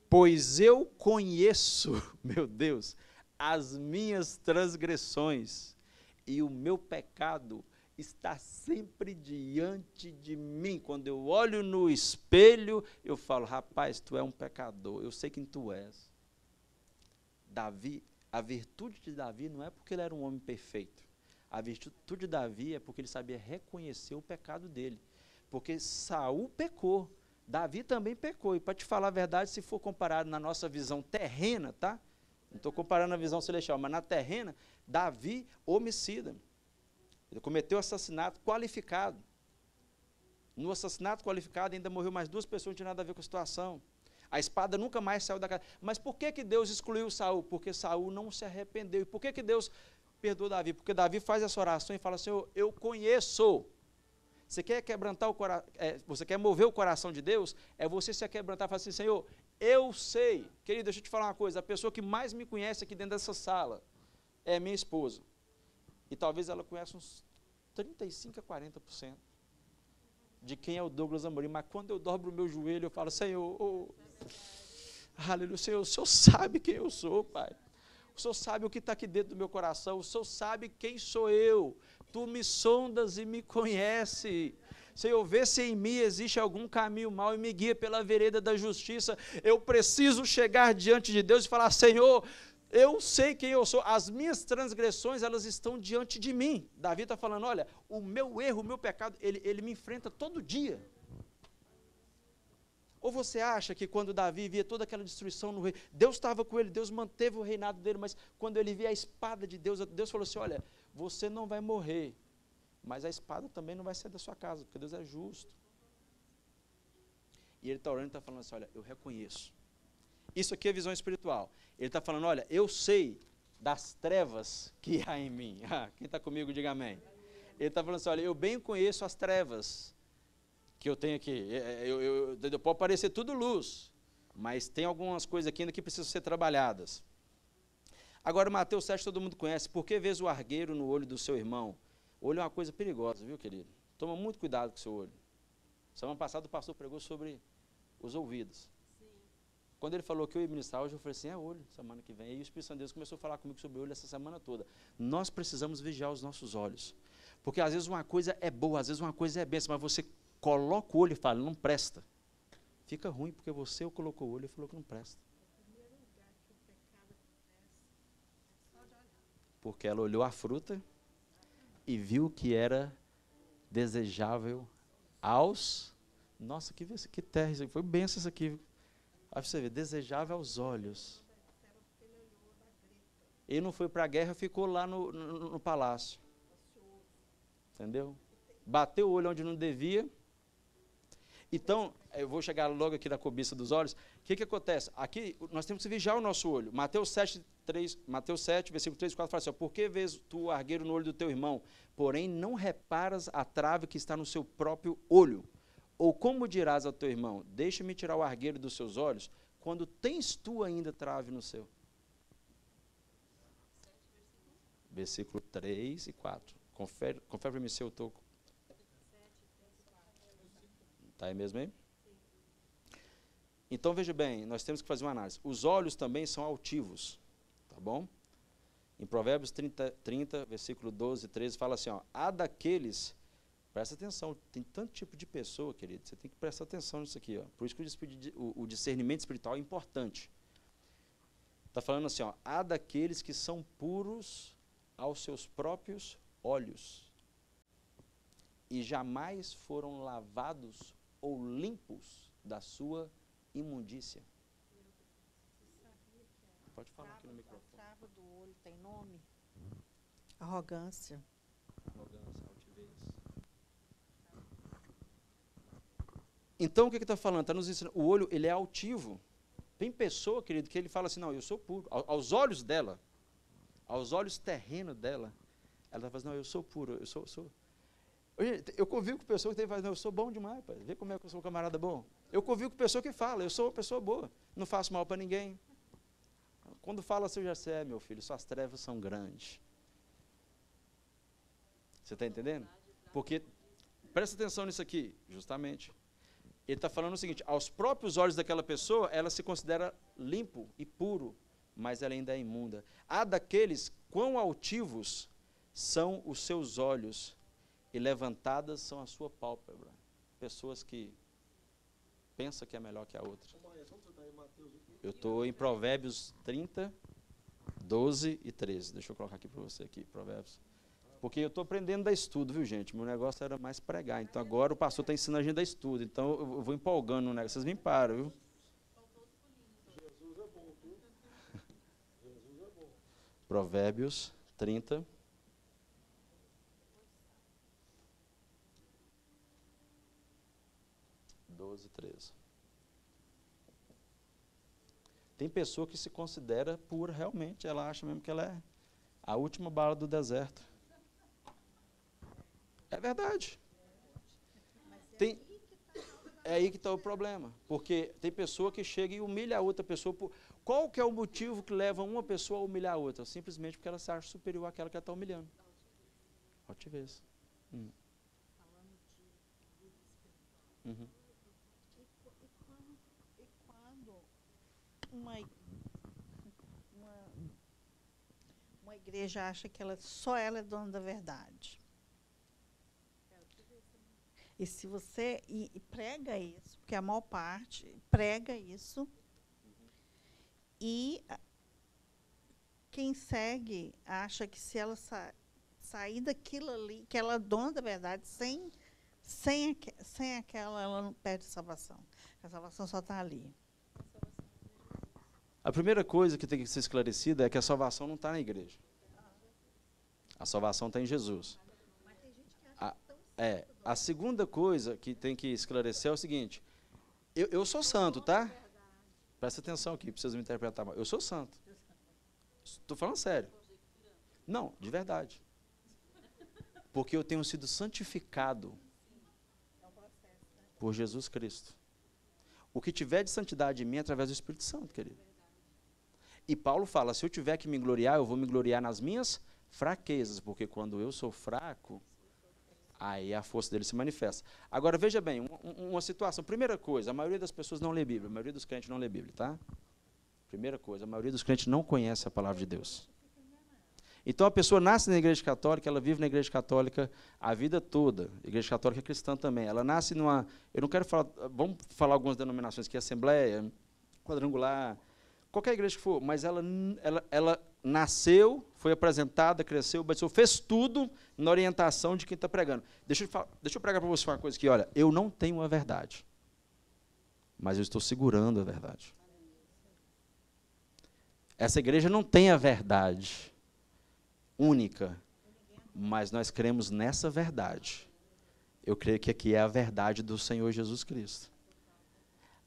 Pois eu conheço, meu Deus, as minhas transgressões e o meu pecado está sempre diante de mim. Quando eu olho no espelho, eu falo, rapaz, tu é um pecador, eu sei quem tu és. Davi, a virtude de Davi não é porque ele era um homem perfeito. A virtude de Davi é porque ele sabia reconhecer o pecado dele. Porque Saul pecou, Davi também pecou. E para te falar a verdade, se for comparado na nossa visão terrena, tá? Não estou comparando a visão celestial, mas na terrena, Davi, homicida. Ele cometeu assassinato qualificado. No assassinato qualificado ainda morreu mais 2 pessoas, não tinha nada a ver com a situação. A espada nunca mais saiu da casa. Mas por que Deus excluiu Saul? Porque Saul não se arrependeu. E por que Deus perdoou Davi? Porque Davi faz essa oração e fala, Senhor, eu conheço. Você quer quebrantar o coração, você quer mover o coração de Deus? É você se quebrantar e falar assim, Senhor, eu sei. Querido, deixa eu te falar uma coisa, a pessoa que mais me conhece aqui dentro dessa sala é minha esposa. E talvez ela conheça uns 35% a 40% de quem é o Douglas Amorim. Mas quando eu dobro o meu joelho, eu falo, Senhor, aleluia, Senhor, o Senhor sabe quem eu sou, Pai. O Senhor sabe o que está aqui dentro do meu coração. O Senhor sabe quem sou eu. Tu me sondas e me conhece. Senhor, vê se em mim existe algum caminho mau e me guia pela vereda da justiça. Eu preciso chegar diante de Deus e falar, Senhor, eu sei quem eu sou. As minhas transgressões, elas estão diante de mim. Davi está falando, olha, o meu erro, o meu pecado, ele me enfrenta todo dia. Ou você acha que quando Davi via toda aquela destruição no rei, Deus estava com ele, Deus manteve o reinado dele, mas quando ele via a espada de Deus, Deus falou assim, olha, você não vai morrer, mas a espada também não vai sair da sua casa, porque Deus é justo. E ele está orando e está falando assim, olha, eu reconheço. Isso aqui é visão espiritual. Ele está falando, olha, eu sei das trevas que há em mim. Quem está comigo, diga amém. Ele está falando assim, olha, eu bem conheço as trevas que eu tenho aqui. Eu pode parecer tudo luz, mas tem algumas coisas aqui ainda que precisam ser trabalhadas. Agora, Mateus 7, todo mundo conhece. Por que vês o argueiro no olho do seu irmão? O olho é uma coisa perigosa, viu, querido? Toma muito cuidado com o seu olho. Semana passada o pastor pregou sobre os ouvidos. Sim. Quando ele falou que eu ia ministrar hoje, eu falei assim, é olho, semana que vem. E o Espírito Santo de Deus começou a falar comigo sobre o olho essa semana toda. Nós precisamos vigiar os nossos olhos. Porque às vezes uma coisa é boa, às vezes uma coisa é bênção, mas você coloca o olho e fala, não presta. Fica ruim, porque você colocou o olho e falou que não presta. Porque ela olhou a fruta e viu que era desejável aos... Nossa, que terra, isso foi benção isso aqui. Aí você vê, desejável aos olhos. Ele não foi para a guerra, ficou lá no palácio. Entendeu? Bateu o olho onde não devia. Então, eu vou chegar logo aqui na cobiça dos olhos. O que acontece? Aqui, nós temos que vigiar o nosso olho. Mateus 7, versículo 3 e 4, fala assim, por que vês tu o argueiro no olho do teu irmão, porém não reparas a trave que está no seu próprio olho? Ou como dirás ao teu irmão, deixa-me tirar o argueiro dos seus olhos, quando tens tu ainda trave no seu? Versículo 3 e 4. Confere para mim se eu estou... Está aí mesmo aí? Então, veja bem, nós temos que fazer uma análise. Os olhos também são altivos, tá bom? Em Provérbios 30, versículo 12 e 13, fala assim, ó, há daqueles, presta atenção, tem tanto tipo de pessoa, querido, você tem que prestar atenção nisso aqui, ó. Por isso que o discernimento espiritual é importante. Está falando assim, ó, há daqueles que são puros aos seus próprios olhos e jamais foram lavados ou limpos da sua imundícia. Pode falar aqui no microfone. A trava do olho tem nome? Arrogância. Arrogância, altivez. Então, o que está falando? Está nos ensinando. O olho, ele é altivo. Tem pessoa, querido, que ele fala assim, não, eu sou puro. Aos olhos dela, aos olhos terrenos dela, ela está falando, não, eu sou puro, eu sou. Eu convivo com pessoas que fazem, não, eu sou bom demais, pai. Vê como é que eu sou um camarada bom. Eu convivo com pessoa que fala, eu sou uma pessoa boa, não faço mal para ninguém. Quando fala assim, eu já sei, meu filho, suas trevas são grandes. Você está entendendo? Porque, presta atenção nisso aqui, justamente. Ele está falando o seguinte, aos próprios olhos daquela pessoa, ela se considera limpo e puro, mas ela ainda é imunda. Há daqueles quão altivos são os seus olhos e levantadas são a sua pálpebra. Pessoas que pensam que é melhor que a outra. Eu estou em Provérbios 30, 12 e 13. Deixa eu colocar aqui para você, aqui, Provérbios. Porque eu estou aprendendo a dar estudo, viu, gente? Meu negócio era mais pregar. Então, agora o pastor está ensinando a gente a dar estudo. Então, eu vou empolgando no negócio. Vocês me param, viu? Jesus é bom, viu? Jesus é bom. Provérbios 30. (12 e 13). Tem pessoa que se considera pura realmente. Ela acha mesmo que ela é a última bala do deserto. É verdade. É aí que está o problema. Porque tem pessoa que chega e humilha a outra pessoa. Qual que é o motivo que leva uma pessoa a humilhar a outra? Simplesmente porque ela se acha superior àquela que ela está humilhando. Altivez. Uhum. E quando uma igreja acha que só ela é dona da verdade. E se você prega isso, porque a maior parte prega isso, e quem segue acha que se ela sair daquilo ali, que ela é dona da verdade, sem aquela, ela não perde a salvação. A salvação só está ali. A primeira coisa que tem que ser esclarecida é que a salvação não está na igreja. A salvação está em Jesus. A segunda coisa que tem que esclarecer é o seguinte, eu sou santo, tá? Presta atenção aqui, precisa me interpretar mal. Eu sou santo. Estou falando sério. Não, de verdade. Porque eu tenho sido santificado por Jesus Cristo. O que tiver de santidade em mim é através do Espírito Santo, querido. E Paulo fala, se eu tiver que me gloriar, eu vou me gloriar nas minhas fraquezas, porque quando eu sou fraco, aí a força dele se manifesta. Agora, veja bem, uma situação. Primeira coisa, a maioria das pessoas não lê Bíblia, a maioria dos crentes não lê Bíblia, tá? Primeira coisa, a maioria dos crentes não conhece a palavra de Deus. Então, a pessoa nasce na igreja católica, ela vive na igreja católica a vida toda. A igreja católica é cristã também. Ela nasce numa... Eu não quero falar... Vamos falar algumas denominações aqui, Assembleia, Quadrangular, qualquer igreja que for, mas ela nasceu, foi apresentada, cresceu, batizou, fez tudo na orientação de quem está pregando. Deixa eu pregar para você uma coisa aqui, olha, eu não tenho a verdade, mas eu estou segurando a verdade. Essa igreja não tem a verdade única, mas nós cremos nessa verdade. Eu creio que aqui é a verdade do Senhor Jesus Cristo.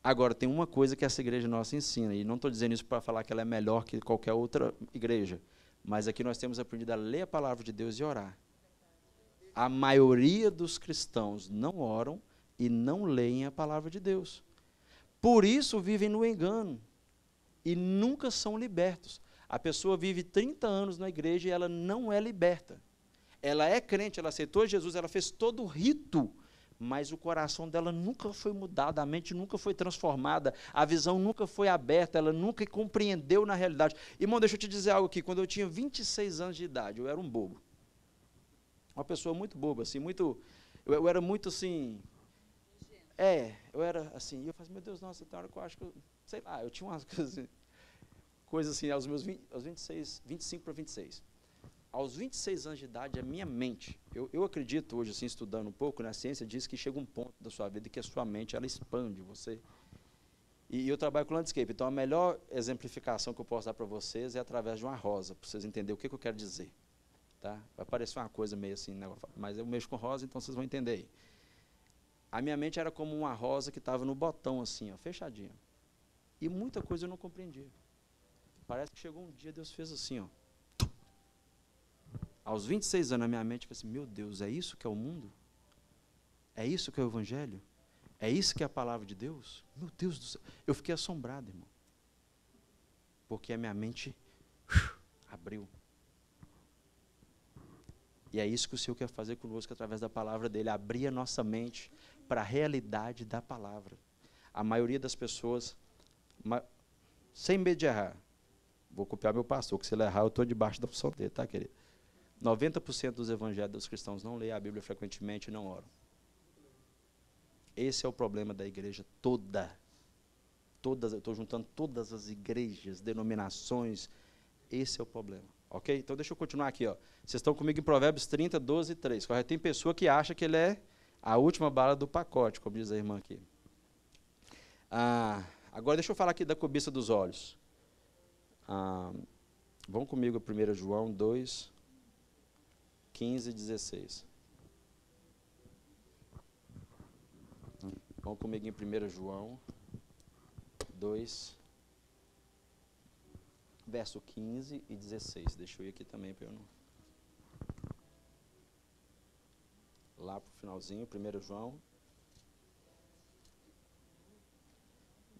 Agora, tem uma coisa que essa igreja nossa ensina, e não estou dizendo isso para falar que ela é melhor que qualquer outra igreja, mas aqui nós temos aprendido a ler a palavra de Deus e orar. A maioria dos cristãos não oram e não leem a palavra de Deus. Por isso vivem no engano e nunca são libertos. A pessoa vive 30 anos na igreja e ela não é liberta. Ela é crente, ela aceitou Jesus, ela fez todo o rito, mas o coração dela nunca foi mudado, a mente nunca foi transformada, a visão nunca foi aberta, ela nunca compreendeu na realidade. Irmão, deixa eu te dizer algo aqui, quando eu tinha 26 anos de idade, eu era um bobo. Uma pessoa muito boba, assim, eu era muito assim, eu era assim, e eu falei, meu Deus, nossa, tem hora que eu acho que, sei lá, eu tinha umas coisas assim, aos 25 para 26. Aos 26 anos de idade, a minha mente, eu acredito hoje, assim, estudando um pouco, a ciência diz que chega um ponto da sua vida que a sua mente, ela expande você. E eu trabalho com landscape, então a melhor exemplificação que eu posso dar para vocês é através de uma rosa, para vocês entenderem o que eu quero dizer. Tá? Vai parecer uma coisa meio assim, né? Mas eu mexo com rosa, então vocês vão entender aí. A minha mente era como uma rosa que estava no botão, assim, ó, fechadinha. E muita coisa eu não compreendia. Parece que chegou um dia, Deus fez assim, ó. Aos 26 anos, na minha mente, eu falei assim, meu Deus, é isso que é o mundo? É isso que é o Evangelho? É isso que é a palavra de Deus? Meu Deus do céu. Eu fiquei assombrado, irmão. Porque a minha mente abriu. E é isso que o Senhor quer fazer conosco através da palavra dele, abrir a nossa mente para a realidade da palavra. A maioria das pessoas, sem medo de errar, vou copiar meu pastor, que se ele errar eu estou debaixo da função dele, tá, querido? 90% dos evangélicos dos cristãos não leem a Bíblia frequentemente e não oram. Esse é o problema da igreja toda. Eu estou juntando todas as igrejas, denominações. Esse é o problema. Ok? Então deixa eu continuar aqui. Ó. Vocês estão comigo em Provérbios 30, 12 e 3. Correto? Tem pessoa que acha que ele é a última bala do pacote, como diz a irmã aqui. Agora deixa eu falar aqui da cobiça dos olhos. Vão comigo a 1 João 2, 15 e 16. Vão comigo em 1 João 2, verso 15 e 16. Deixa eu ir aqui também para eu não... Lá para o finalzinho, 1 João.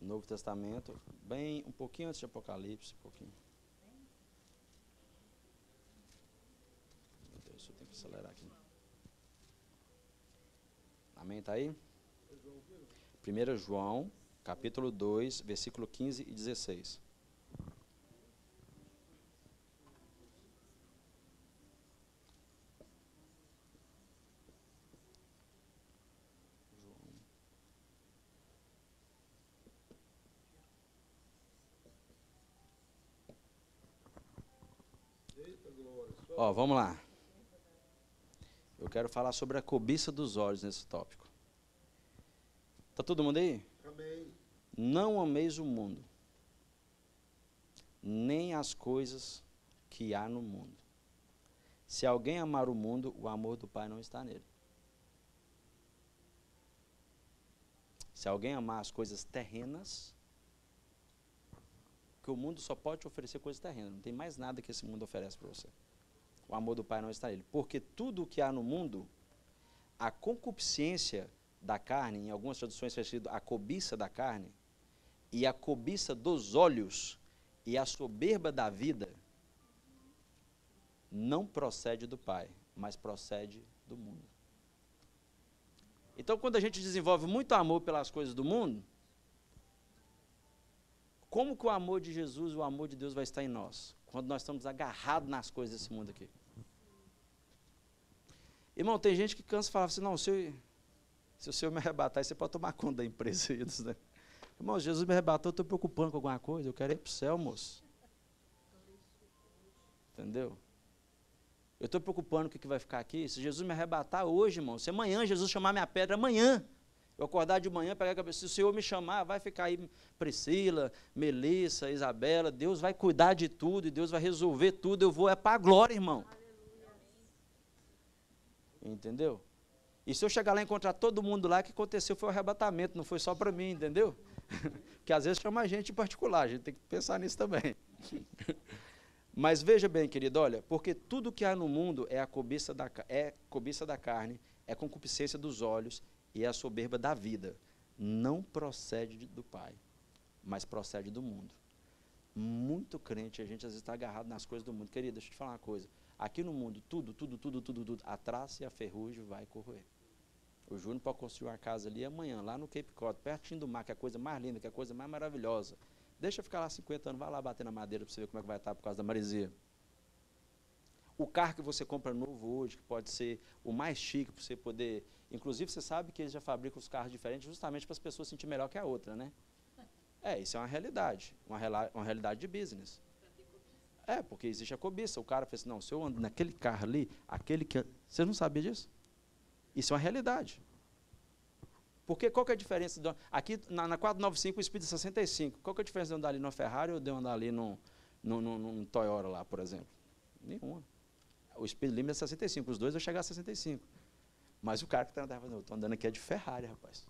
Novo Testamento, bem um pouquinho antes de Apocalipse, um pouquinho. Meu Deus, eu tenho que acelerar aqui. Amém, tá aí? 1 João, capítulo 2, versículo 15 e 16. Ó, vamos lá. Eu quero falar sobre a cobiça dos olhos nesse tópico. Está todo mundo aí? Amém. Não ameis o mundo, nem as coisas que há no mundo. Se alguém amar o mundo, o amor do Pai não está nele. Se alguém amar as coisas terrenas, que o mundo só pode te oferecer coisas terrenas, não tem mais nada que esse mundo oferece para você. O amor do Pai não está nele. Porque tudo o que há no mundo, a concupiscência da carne, em algumas traduções é escrito a cobiça da carne, e a cobiça dos olhos, e a soberba da vida, não procede do Pai, mas procede do mundo. Então, quando a gente desenvolve muito amor pelas coisas do mundo, como que o amor de Jesus, o amor de Deus vai estar em nós? Quando nós estamos agarrados nas coisas desse mundo aqui. Irmão, tem gente que cansa e fala assim, não, se o Senhor me arrebatar, você pode tomar conta da empresa. Né? Irmão, Jesus me arrebatou, eu estou preocupando com alguma coisa, eu quero ir para o céu, moço. Entendeu? Eu estou preocupando com o que vai ficar aqui. Se Jesus me arrebatar hoje, irmão, se amanhã Jesus chamar minha pedra, amanhã, eu acordar de manhã, pegar a cabeça, se o Senhor me chamar, vai ficar aí Priscila, Melissa, Isabela, Deus vai cuidar de tudo, e Deus vai resolver tudo, eu vou para a glória, irmão. Entendeu? E se eu chegar lá e encontrar todo mundo lá, o que aconteceu foi o arrebatamento, não foi só para mim, entendeu? Porque às vezes chama a gente em particular, a gente tem que pensar nisso também. Mas veja bem, querido, olha, porque tudo que há no mundo é a cobiça da carne, é concupiscência dos olhos e é a soberba da vida. Não procede do Pai, mas procede do mundo. Muito crente, a gente às vezes está agarrado nas coisas do mundo. Querido, deixa eu te falar uma coisa. Aqui no mundo, tudo, a traça e a ferrugem vai corroer. O Júnior pode construir uma casa ali amanhã, lá no Cape Cod, pertinho do mar, que é a coisa mais linda, que é a coisa mais maravilhosa. Deixa eu ficar lá 50 anos, vai lá bater na madeira para você ver como é que vai estar por causa da maresia. O carro que você compra novo hoje, que pode ser o mais chique para você poder... Inclusive, você sabe que eles já fabricam os carros diferentes justamente para as pessoas se sentir melhor que a outra, né? Isso é uma realidade, uma realidade de business. Porque existe a cobiça. O cara fala assim, não, se eu ando naquele carro ali, aquele que... Você não sabia disso? Isso é uma realidade. Porque qual que é a diferença? Aqui na 495 o Speed é 65. Qual que é a diferença de eu andar ali no Ferrari ou de eu andar ali num Toyota lá, por exemplo? Nenhuma. O Speed Limit é 65, os dois vão chegar a 65. Mas o cara que está andando, eu estou andando aqui é de Ferrari, rapaz.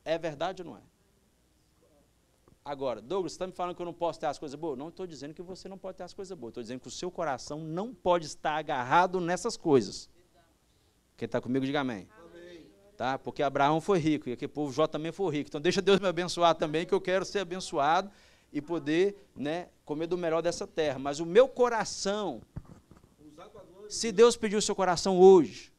É verdade ou não é? Agora, Douglas, você está me falando que eu não posso ter as coisas boas? Não estou dizendo que você não pode ter as coisas boas. Estou dizendo que o seu coração não pode estar agarrado nessas coisas. Quem está comigo, diga amém. Amém. Tá? Porque Abraão foi rico e aquele povo Jó também foi rico. Então deixa Deus me abençoar também, que eu quero ser abençoado e poder, né, comer do melhor dessa terra. Mas o meu coração, se Deus pedir o seu coração hoje,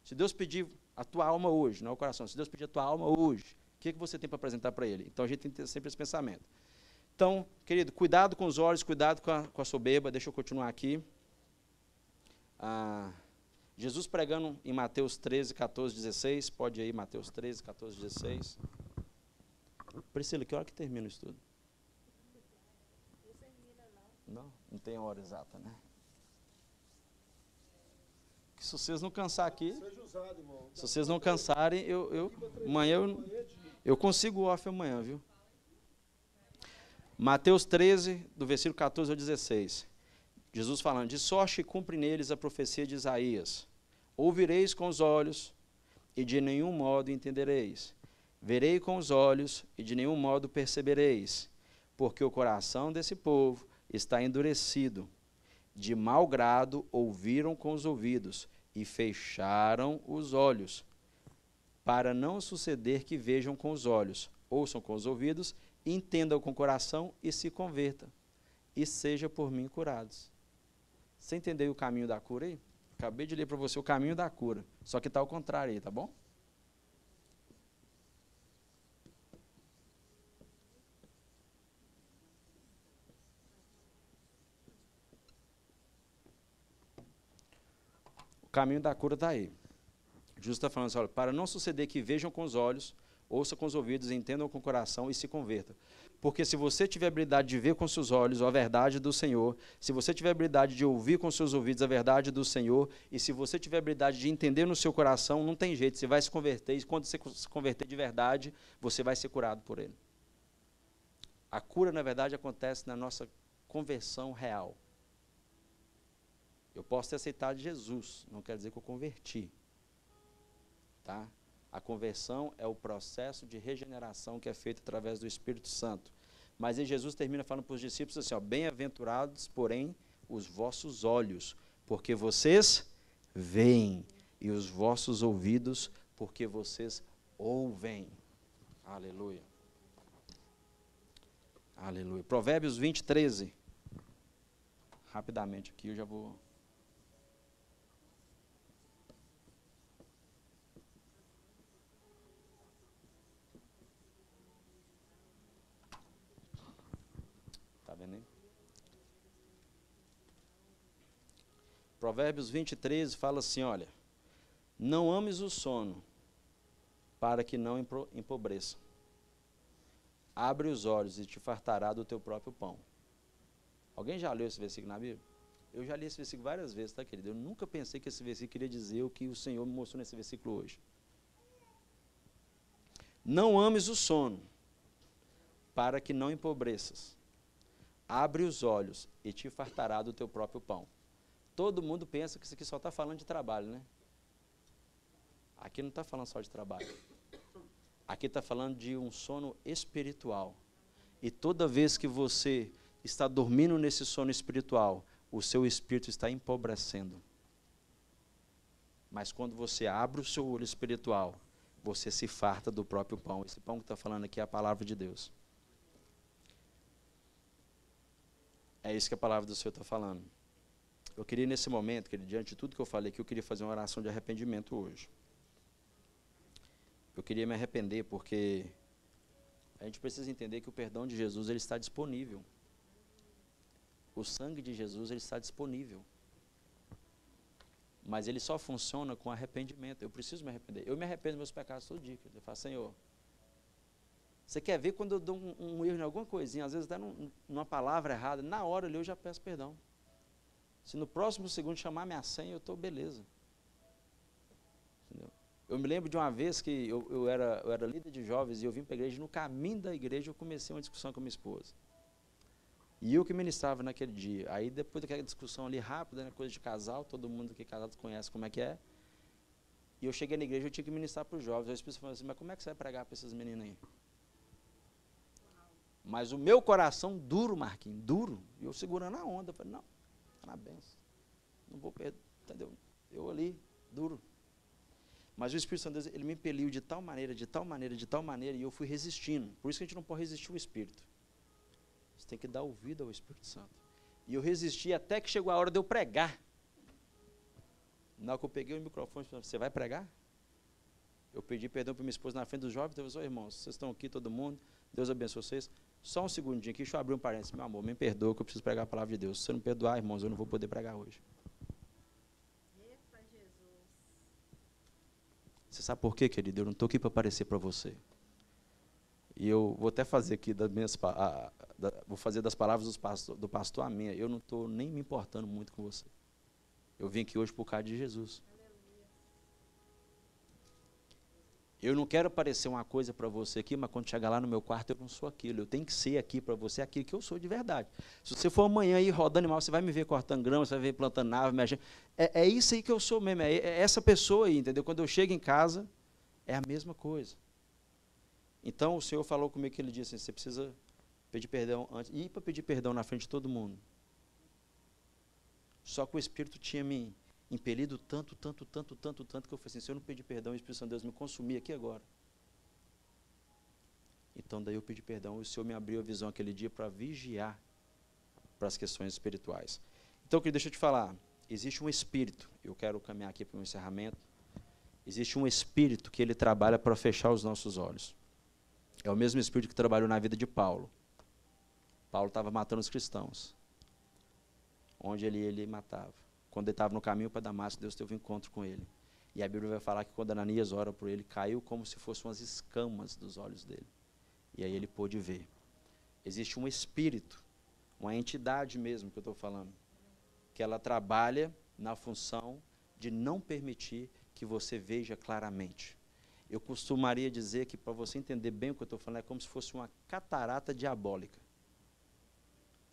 se Deus pedir a tua alma hoje, não é o coração, se Deus pedir a tua alma hoje, o que você tem para apresentar para Ele? Então a gente tem que ter sempre esse pensamento. Então, querido, cuidado com os olhos, cuidado com a soberba. Deixa eu continuar aqui. Jesus pregando em Mateus 13, 14, 16. Pode ir aí, Mateus 13, 14, 16. Priscila, que hora que termina o estudo? Não tem hora exata, né? Que se vocês não cansar aqui, se vocês não cansarem, amanhã eu consigo o off amanhã, viu? Mateus 13, do versículo 14 ao 16. Jesus falando, de sorte que cumpre neles a profecia de Isaías. Ouvireis com os olhos, e de nenhum modo entendereis. Verei com os olhos, e de nenhum modo percebereis. Porque o coração desse povo está endurecido. De mau grado ouviram com os ouvidos, e fecharam os olhos, para não suceder que vejam com os olhos, ouçam com os ouvidos, entendam com o coração e se convertam, e seja por mim curados. Você entendeu o caminho da cura aí? Acabei de ler para você o caminho da cura, só que está ao contrário aí, tá bom? O caminho da cura está aí. Jesus está falando assim, olha, para não suceder que vejam com os olhos, ouçam com os ouvidos, entendam com o coração e se convertam. Porque se você tiver habilidade de ver com seus olhos a verdade do Senhor, se você tiver habilidade de ouvir com seus ouvidos a verdade do Senhor, e se você tiver habilidade de entender no seu coração, não tem jeito, você vai se converter, e quando você se converter de verdade, você vai ser curado por Ele. A cura, na verdade, acontece na nossa conversão real. Eu posso ter aceitado Jesus, não quer dizer que eu converti. Tá? A conversão é o processo de regeneração que é feito através do Espírito Santo. Mas aí Jesus termina falando para os discípulos assim, ó, bem-aventurados, porém, os vossos olhos, porque vocês veem, e os vossos ouvidos, porque vocês ouvem. Aleluia. Aleluia. Provérbios 20, 13. Rapidamente aqui, eu já vou... Provérbios 20, 13 fala assim, olha, não ames o sono, para que não empobreça. Abre os olhos e te fartará do teu próprio pão. Alguém já leu esse versículo na Bíblia? Eu já li esse versículo várias vezes, tá, querido? Eu nunca pensei que esse versículo queria dizer o que o Senhor me mostrou nesse versículo hoje. Não ames o sono, para que não empobreças. Abre os olhos e te fartará do teu próprio pão. Todo mundo pensa que isso aqui só está falando de trabalho, né? Aqui não está falando só de trabalho. Aqui está falando de um sono espiritual. E toda vez que você está dormindo nesse sono espiritual, o seu espírito está empobrecendo. Mas quando você abre o seu olho espiritual, você se farta do próprio pão. Esse pão que está falando aqui é a palavra de Deus. É isso que a palavra do Senhor está falando. Eu queria nesse momento, que diante de tudo que eu falei aqui, eu queria fazer uma oração de arrependimento hoje. Eu queria me arrepender porque a gente precisa entender que o perdão de Jesus ele está disponível. O sangue de Jesus ele está disponível. Mas ele só funciona com arrependimento. Eu preciso me arrepender. Eu me arrependo dos meus pecados todo dia. Eu falo, Senhor, você quer ver quando eu dou um erro em alguma coisinha, às vezes até numa palavra errada, na hora ali eu já peço perdão. Se no próximo segundo chamar minha senha, eu estou beleza. Entendeu? Eu me lembro de uma vez que eu era líder de jovens e eu vim para a igreja, no caminho da igreja eu comecei uma discussão com a minha esposa. E eu que ministrava naquele dia. Aí depois daquela discussão ali rápida, né, coisa de casal, todo mundo que é casado conhece como é que é. E eu cheguei na igreja, eu tinha que ministrar para os jovens. Aí o Espírito falou assim, mas como é que você vai pregar para esses meninos aí? Mas o meu coração duro, Marquinhos, duro. E eu segurando a onda. Falei, não, parabéns. Não vou perder, entendeu? Eu ali, duro. Mas o Espírito Santo de Deus, ele me impeliu de tal maneira, de tal maneira, de tal maneira, e eu fui resistindo. Por isso que a gente não pode resistir ao Espírito. Você tem que dar ouvido ao Espírito Santo. E eu resisti até que chegou a hora de eu pregar. Na hora que eu peguei o microfone, falei, você vai pregar? Eu pedi perdão para minha esposa na frente dos jovens, eu falei, irmãos, vocês estão aqui, todo mundo, Deus abençoe vocês. Só um segundinho aqui, deixa eu abrir um parênteses. Meu amor, me perdoa que eu preciso pregar a palavra de Deus. Se você não perdoar, irmãos, eu não vou poder pregar hoje. Você sabe por quê, querido? Eu não estou aqui para aparecer para você. E eu vou até fazer aqui, vou fazer das palavras do pastor a minha. Eu não estou nem me importando muito com você. Eu vim aqui hoje por causa de Jesus. Eu não quero parecer uma coisa para você aqui, mas quando chegar lá no meu quarto eu não sou aquilo. Eu tenho que ser aqui para você aquilo que eu sou de verdade. Se você for amanhã aí rodando animal, você vai me ver cortando grama, você vai me ver plantando árvore, mexendo. É isso aí que eu sou mesmo, é essa pessoa aí, entendeu? Quando eu chego em casa, é a mesma coisa. Então o Senhor falou comigo que ele disse assim, você precisa pedir perdão antes, e ir para pedir perdão na frente de todo mundo. Só que o Espírito tinha me impelido tanto, que eu falei assim, se eu não pedir perdão, o Espírito Santo de Deus me consumir aqui agora. Então daí eu pedi perdão, e o Senhor me abriu a visão aquele dia para vigiar para as questões espirituais. Então, querido, deixa eu te falar, existe um Espírito, eu quero caminhar aqui para o encerramento, existe um Espírito que ele trabalha para fechar os nossos olhos. É o mesmo Espírito que trabalhou na vida de Paulo. Paulo estava matando os cristãos. Onde ele matava. Quando ele estava no caminho para Damasco, Deus teve um encontro com ele. E a Bíblia vai falar que quando Ananias ora por ele, caiu como se fossem umas escamas dos olhos dele. E aí ele pôde ver. Existe um espírito, uma entidade mesmo que eu estou falando, que ela trabalha na função de não permitir que você veja claramente. Eu costumaria dizer que, para você entender bem o que eu estou falando, é como se fosse uma catarata diabólica.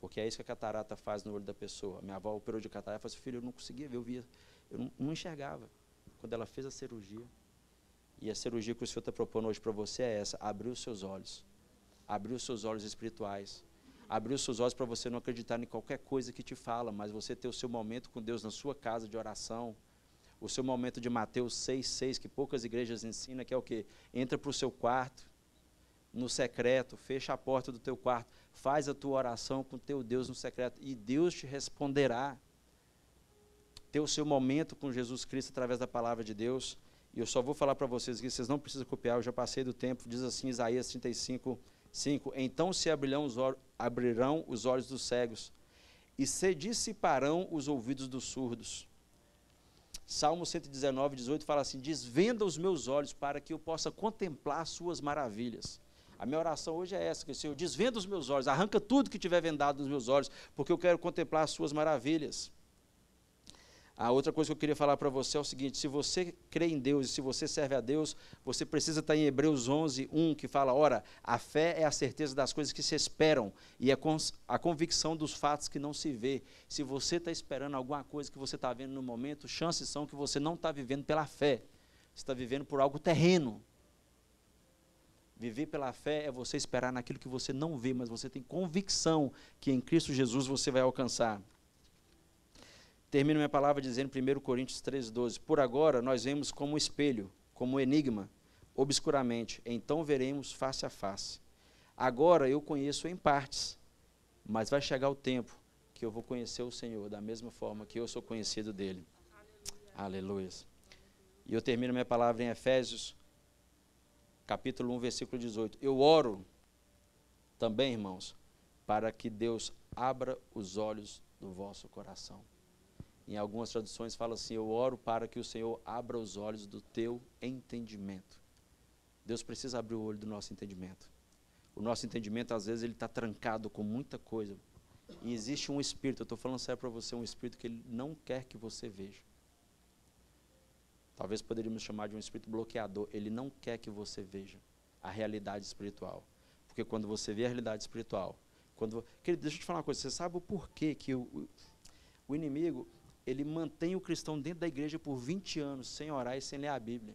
Porque é isso que a catarata faz no olho da pessoa. Minha avó operou de catarata e falou assim, filho, eu não conseguia ver, eu não enxergava. Quando ela fez a cirurgia, e a cirurgia que o Senhor está propondo hoje para você é essa, abrir os seus olhos. Abrir os seus olhos espirituais. Abrir os seus olhos para você não acreditar em qualquer coisa que te fala, mas você ter o seu momento com Deus na sua casa de oração, o seu momento de Mateus 6,6, que poucas igrejas ensinam, que é o quê? Entra para o seu quarto, no secreto, fecha a porta do teu quarto, faz a tua oração com o teu Deus no secreto, e Deus te responderá. Ter o seu momento com Jesus Cristo através da palavra de Deus, e eu só vou falar para vocês aqui, vocês não precisam copiar, eu já passei do tempo, diz assim Isaías 35:5, então se abrirão os olhos dos cegos, e se dissiparão os ouvidos dos surdos. Salmo 119:18 fala assim, desvenda os meus olhos para que eu possa contemplar as suas maravilhas. A minha oração hoje é essa, que o Senhor desvenda os meus olhos, arranca tudo que tiver vendado nos meus olhos, porque eu quero contemplar as suas maravilhas. A outra coisa que eu queria falar para você é o seguinte, se você crê em Deus e se você serve a Deus, você precisa estar em Hebreus 11:1, que fala, ora, a fé é a certeza das coisas que se esperam e a convicção dos fatos que não se vê. Se você está esperando alguma coisa que você está vendo no momento, chances são que você não está vivendo pela fé, você está vivendo por algo terreno. Viver pela fé é você esperar naquilo que você não vê, mas você tem convicção que em Cristo Jesus você vai alcançar. Termino minha palavra dizendo em 1 Coríntios 13:12, por agora nós vemos como um espelho, como um enigma, obscuramente, então veremos face a face. Agora eu conheço em partes, mas vai chegar o tempo que eu vou conhecer o Senhor, da mesma forma que eu sou conhecido dele. Aleluia. E eu termino minha palavra em Efésios, capítulo 1, versículo 18. Eu oro também, irmãos, para que Deus abra os olhos do vosso coração. Em algumas traduções fala assim, eu oro para que o Senhor abra os olhos do teu entendimento. Deus precisa abrir o olho do nosso entendimento. O nosso entendimento, às vezes, ele está trancado com muita coisa. E existe um espírito, eu estou falando sério para você, um espírito que ele não quer que você veja. Talvez poderíamos chamar de um espírito bloqueador. Ele não quer que você veja a realidade espiritual. Porque quando você vê a realidade espiritual, querido, deixa eu te falar uma coisa, você sabe o porquê que o inimigo, ele mantém o cristão dentro da igreja por 20 anos, sem orar e sem ler a Bíblia.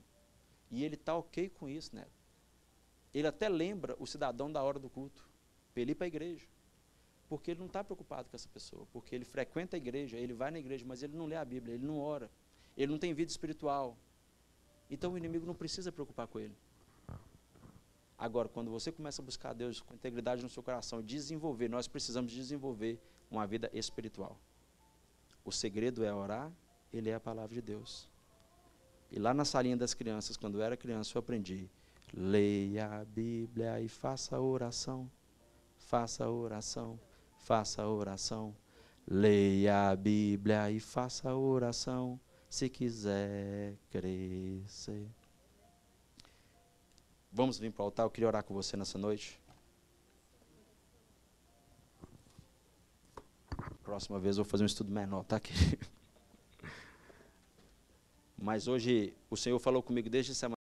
E ele está ok com isso, né? Ele até lembra o cidadão da hora do culto. para ele ir para a igreja. Porque ele não está preocupado com essa pessoa. Porque ele frequenta a igreja, ele vai na igreja, mas ele não lê a Bíblia, ele não ora. Ele não tem vida espiritual. Então o inimigo não precisa preocupar com ele. Agora, quando você começa a buscar a Deus com integridade no seu coração, desenvolver, nós precisamos desenvolver uma vida espiritual. O segredo é orar e ler a palavra de Deus. E lá na salinha das crianças, quando eu era criança, eu aprendi: leia a Bíblia e faça oração. Faça oração, faça oração. Leia a Bíblia e faça oração, se quiser crescer. Vamos vir para o altar, eu queria orar com você nessa noite. Próxima vez eu vou fazer um estudo menor, tá aqui. Mas hoje o Senhor falou comigo desde semana